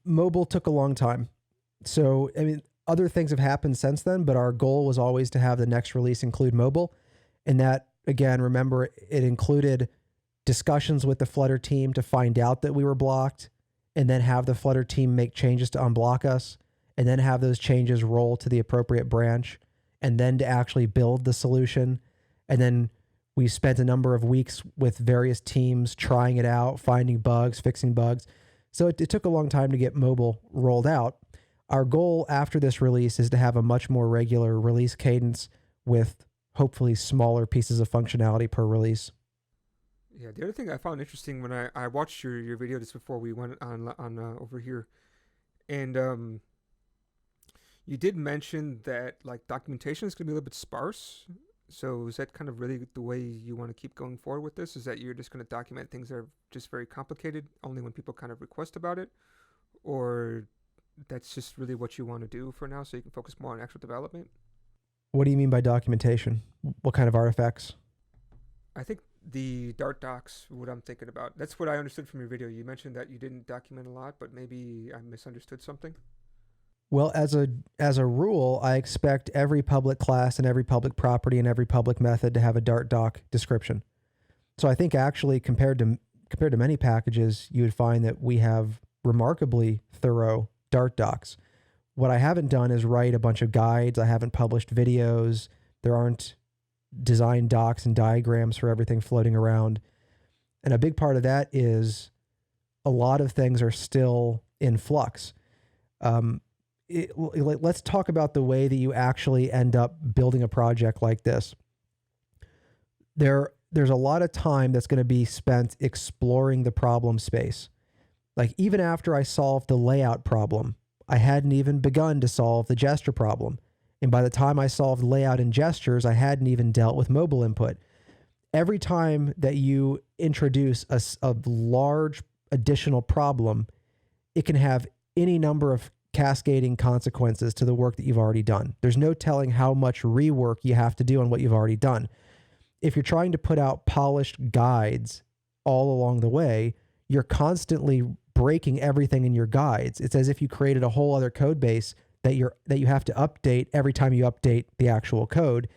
Mobile took a long time. So, I mean, other things have happened since then, but our goal was always to have the next release include mobile. And that, again, remember, it included discussions with the Flutter team to find out that we were blocked, and then have the Flutter team make changes to unblock us, and then have those changes roll to the appropriate branch, and then to actually build the solution. And then we spent a number of weeks with various teams trying it out, finding bugs, fixing bugs. So it took a long time to get mobile rolled out. Our goal after this release is to have a much more regular release cadence with hopefully smaller pieces of functionality per release. Yeah, the other thing I found interesting when I watched your video just before we went on over here, and you did mention that documentation is going to be a little bit sparse. So is that kind of really the way you want to keep going forward with this? Is that you're just going to document things that are just very complicated only when people kind of request about it? Or that's just really what you want to do for now so you can focus more on actual development? What do you mean by documentation? What kind of artifacts? I think the Dart docs, what I'm thinking about. That's what I understood from your video. You mentioned that you didn't document a lot, but maybe I misunderstood something. Well, as a rule, I expect every public class and every public property and every public method to have a Dart doc description. So I think actually compared to many packages, you would find that we have remarkably thorough Dart docs. What I haven't done is write a bunch of guides. I haven't published videos. There aren't design docs and diagrams for everything floating around. And a big part of that is a lot of things are still in flux. Let's talk about the way that you actually end up building a project like this. There's a lot of time that's going to be spent exploring the problem space. Even after I solved the layout problem, I hadn't even begun to solve the gesture problem. And by the time I solved layout and gestures, I hadn't even dealt with mobile input. Every time that you introduce a large additional problem, it can have any number of cascading consequences to the work that you've already done. There's no telling how much rework you have to do on what you've already done. if you're trying to put out polished guides all along the way, you're constantly breaking everything in your guides. It's as if you created a whole other code base that you have to update every time you update the actual code.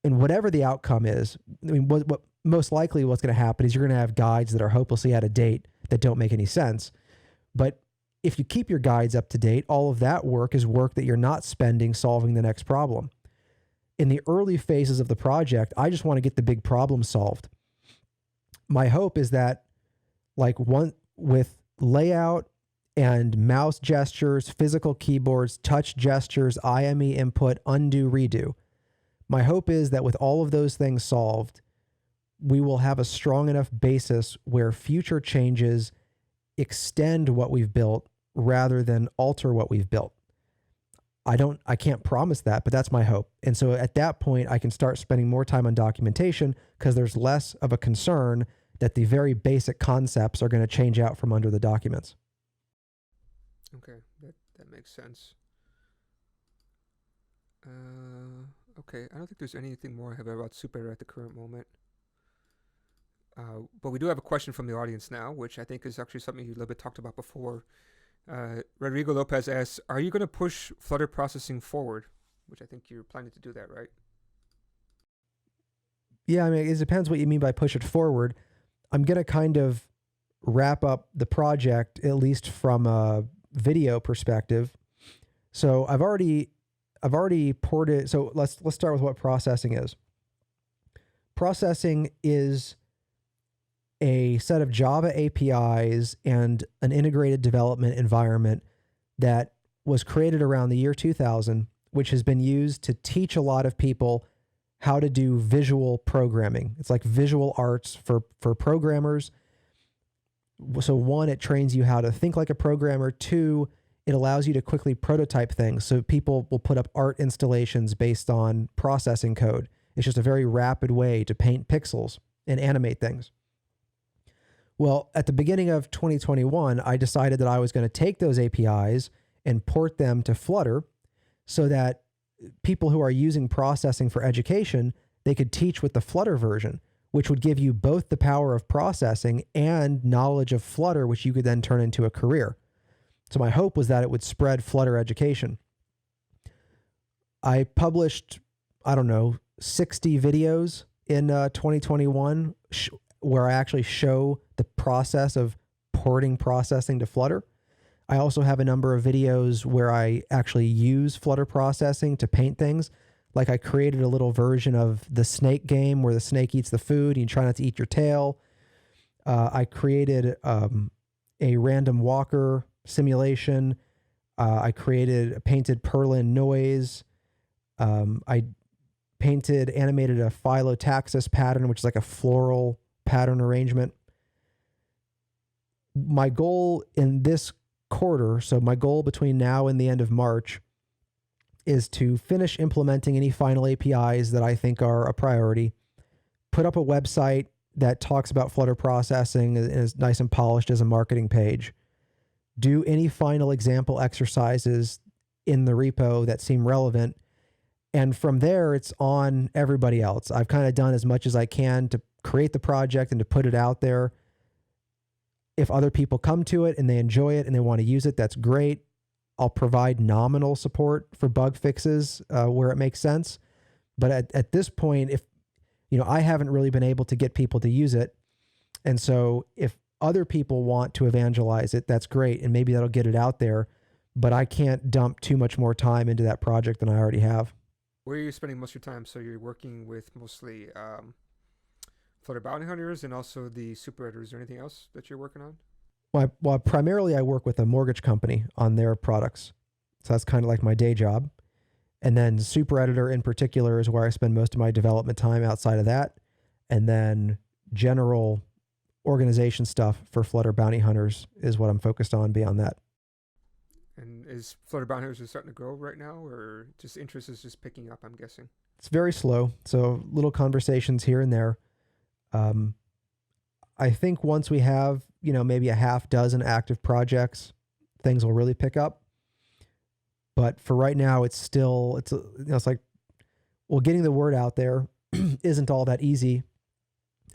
And whatever the outcome is, I mean, what most likely what's going to happen is you're going to have guides that are hopelessly out of date that don't make any sense. But if you keep your guides up to date, all of that work is work that you're not spending solving the next problem. In the early phases of the project, I just want to get the big problem solved. My hope is that with layout and mouse gestures, physical keyboards, touch gestures, IME input, undo, redo. My hope is that with all of those things solved, we will have a strong enough basis where future changes extend what we've built rather than alter what we've built. I can't promise that, but that's my hope. And so at that point, I can start spending more time on documentation because there's less of a concern that the very basic concepts are going to change out from under the documents. Okay, that makes sense. Okay, I don't think there's anything more I have about SuperEditor at the current moment. But we do have a question from the audience now, which I think is actually something you a little bit talked about before. Rodrigo Lopez asks, are you going to push Flutter processing forward? Which I think you're planning to do that, right? Yeah, I mean, it depends what you mean by push it forward. I'm going to kind of wrap up the project, at least from a video perspective. So I've already ported. So let's start with what processing is. Processing is a set of Java APIs and an integrated development environment that was created around the year 2000, which has been used to teach a lot of people how to do visual programming. It's like visual arts for programmers. So one, it trains you how to think like a programmer. Two, it allows you to quickly prototype things. So people will put up art installations based on processing code. It's just a very rapid way to paint pixels and animate things. Well, at the beginning of 2021, I decided that I was going to take those APIs and port them to Flutter so that people who are using processing for education, they could teach with the Flutter version, which would give you both the power of processing and knowledge of Flutter, which you could then turn into a career. So my hope was that it would spread Flutter education. I published, 60 videos in 2021 where I actually show the process of porting processing to Flutter. I also have a number of videos where I actually use Flutter processing to paint things. Like I created a little version of the snake game where the snake eats the food and you try not to eat your tail. I created a random walker simulation. I painted Perlin noise. I animated a phyllotaxis pattern, which is like a floral pattern arrangement. My goal in this quarter, so my goal between now and the end of March, is to finish implementing any final APIs that I think are a priority, put up a website that talks about Flutter processing and is nice and polished as a marketing page, do any final example exercises in the repo that seem relevant, and from there, it's on everybody else. I've kind of done as much as I can to create the project and to put it out there. If other people come to it and they enjoy it and they want to use it, that's great. I'll provide nominal support for bug fixes where it makes sense. But at this point, I haven't really been able to get people to use it. And so if other people want to evangelize it, that's great. And maybe that'll get it out there. But I can't dump too much more time into that project than I already have. Where are you spending most of your time? So you're working with mostly Flutter Bounty Hunters and also the SuperEditor. Is there anything else that you're working on? Well, primarily I work with a mortgage company on their products. So that's kind of like my day job. And then SuperEditor in particular is where I spend most of my development time outside of that. And then general organization stuff for Flutter Bounty Hunters is what I'm focused on beyond that. And is Flutter Bounty Hunters starting to grow right now, or just interest is just picking up, I'm guessing? It's very slow. So little conversations here and there. I think once we have, maybe a half dozen active projects, things will really pick up. But for right now, it's like, getting the word out there isn't all that easy,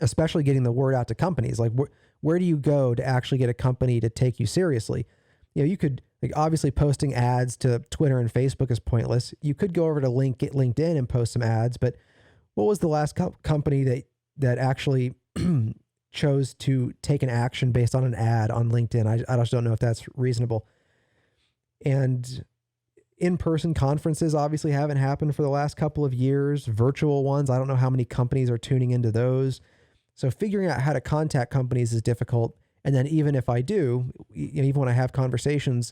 especially getting the word out to companies. Like where do you go to actually get a company to take you seriously? You could, like, obviously posting ads to Twitter and Facebook is pointless. You could go over to LinkedIn and post some ads, but what was the last company that actually chose to take an action based on an ad on LinkedIn? I just don't know if that's reasonable. And in-person conferences obviously haven't happened for the last couple of years. Virtual ones, I don't know how many companies are tuning into those. So figuring out how to contact companies is difficult. And then even if I do, even when I have conversations,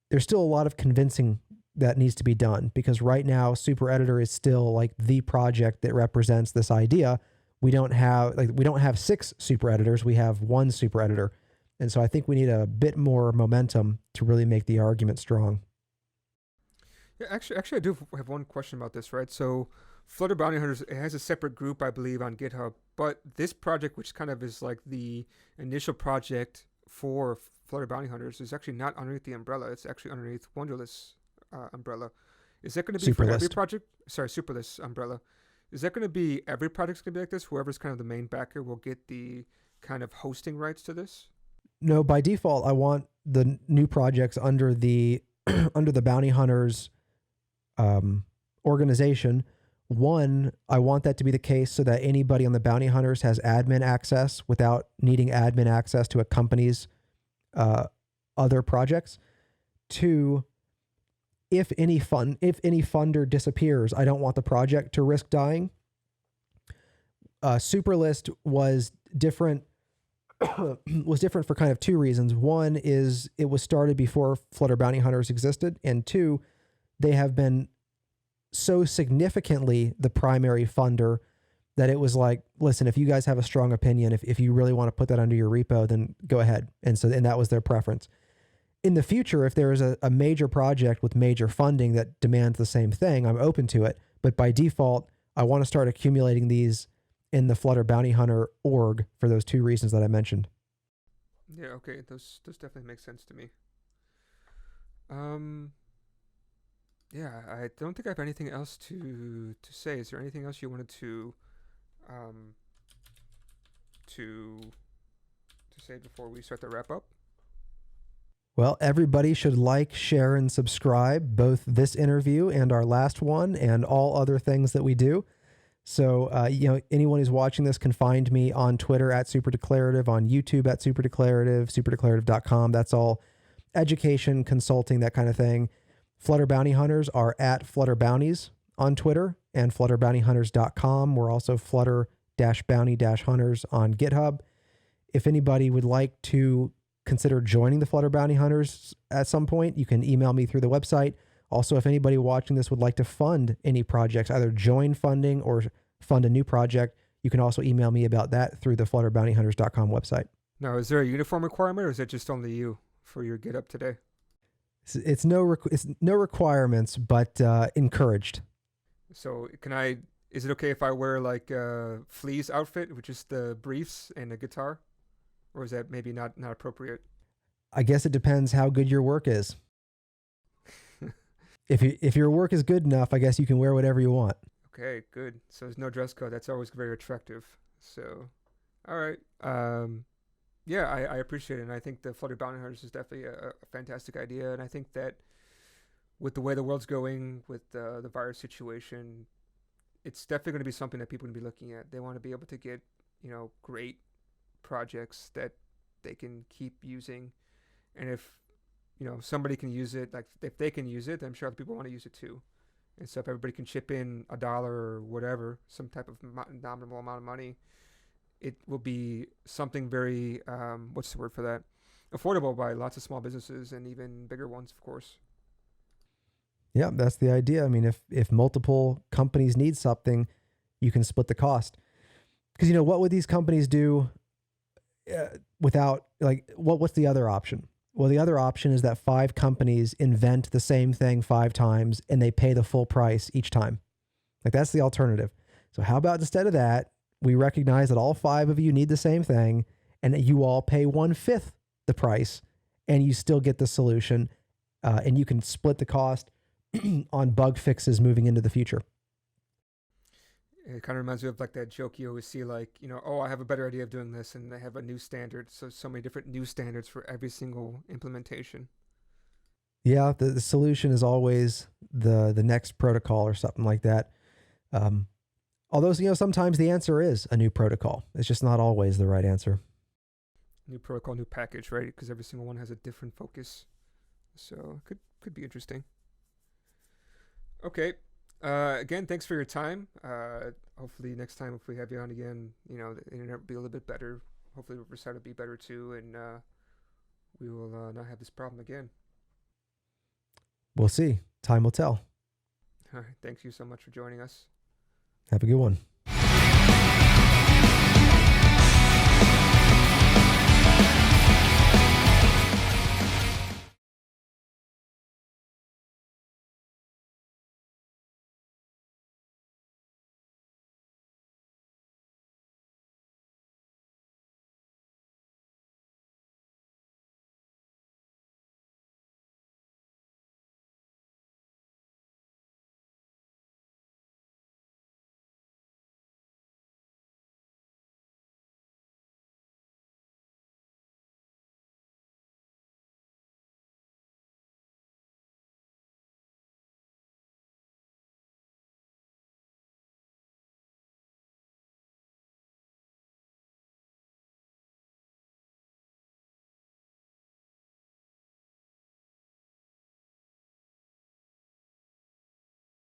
there's still a lot of convincing that needs to be done, because right now Super Editor is still like the project that represents this idea. We don't have 6 super editors. We have 1 super editor. And so I think we need a bit more momentum to really make the argument strong. Yeah, actually, I do have one question about this, right? So Flutter Bounty Hunters, it has a separate group, I believe, on GitHub, but this project, which kind of is like the initial project for Flutter Bounty Hunters, is actually not underneath the umbrella. It's actually underneath Wunderlist umbrella. Is that going to be for every project? Sorry, Superlist umbrella. Is that going to be every project's going to be like this? Whoever's kind of the main backer will get the kind of hosting rights to this? No, by default, I want the new projects under the under the Bounty Hunters organization. One, I want that to be the case so that anybody on the Bounty Hunters has admin access without needing admin access to a company's other projects. 2, if any funder disappears, I don't want the project to risk dying. Superlist was different for kind of 2 reasons. One is it was started before Flutter Bounty Hunters existed, and 2, they have been so significantly the primary funder that it was like, listen, if you guys have a strong opinion, if you really want to put that under your repo, then go ahead. And that was their preference. In the future, if there is a major project with major funding that demands the same thing, I'm open to it. But by default, I want to start accumulating these in the Flutter Bounty Hunter org for those 2 reasons that I mentioned. Yeah, okay. Those definitely make sense to me. Yeah, I don't think I have anything else to say. Is there anything else you wanted to say before we start to wrap up? Well, everybody should like, share, and subscribe, both this interview and our last one and all other things that we do. So, anyone who's watching this can find me on Twitter at SuperDeclarative, on YouTube at SuperDeclarative, superdeclarative.com. That's all education, consulting, that kind of thing. Flutter Bounty Hunters are at Flutter Bounties on Twitter and flutterbountyhunters.com. We're also Flutter-Bounty-Hunters on GitHub. If anybody would like to consider joining the Flutter Bounty Hunters at some point, you can email me through the website. Also, if anybody watching this would like to fund any projects, either join funding or fund a new project, you can also email me about that through the flutterbountyhunters.com website. Now, is there a uniform requirement, or is it just only you for your GitHub today? It's no requirements, but encouraged. So is it okay if I wear like a Flea's outfit, which is the briefs and a guitar? Or is that maybe not appropriate? I guess it depends how good your work is. If your work is good enough, I guess you can wear whatever you want. Okay, good. So there's no dress code. That's always very attractive. So, all right. Yeah, I appreciate it. And I think the Flutter Bounty Hunters is definitely a fantastic idea. And I think that with the way the world's going, with the virus situation, it's definitely going to be something that people are going to be looking at. They want to be able to get, great projects that they can keep using. And if, somebody can use it, like if they can use it, I'm sure other people want to use it too. And so if everybody can chip in $1 or whatever, some type of nominal amount of money, it will be something very, what's the word for that? Affordable by lots of small businesses and even bigger ones, of course. Yeah, that's the idea. I mean, if multiple companies need something, you can split the cost. Because, what would these companies do without, what's the other option? Well, the other option is that 5 companies invent the same thing 5 times and they pay the full price each time. That's the alternative. So how about instead of that, we recognize that all 5 of you need the same thing and that you all pay 1/5 the price and you still get the solution and you can split the cost on bug fixes moving into the future. It kind of reminds me of like that joke you always see, like, oh, I have a better idea of doing this, and they have a new standard. So many different new standards for every single implementation. Yeah, the solution is always the next protocol or something like that. Although, sometimes the answer is a new protocol. It's just not always the right answer. New protocol, new package, right? Because every single one has a different focus. So could be interesting. Okay. Again, thanks for your time. Hopefully next time if we have you on again, the internet will be a little bit better. Hopefully Riverside will be better too, and we will not have this problem again. We'll see. Time will tell. All right. Thank you so much for joining us. Have a good one.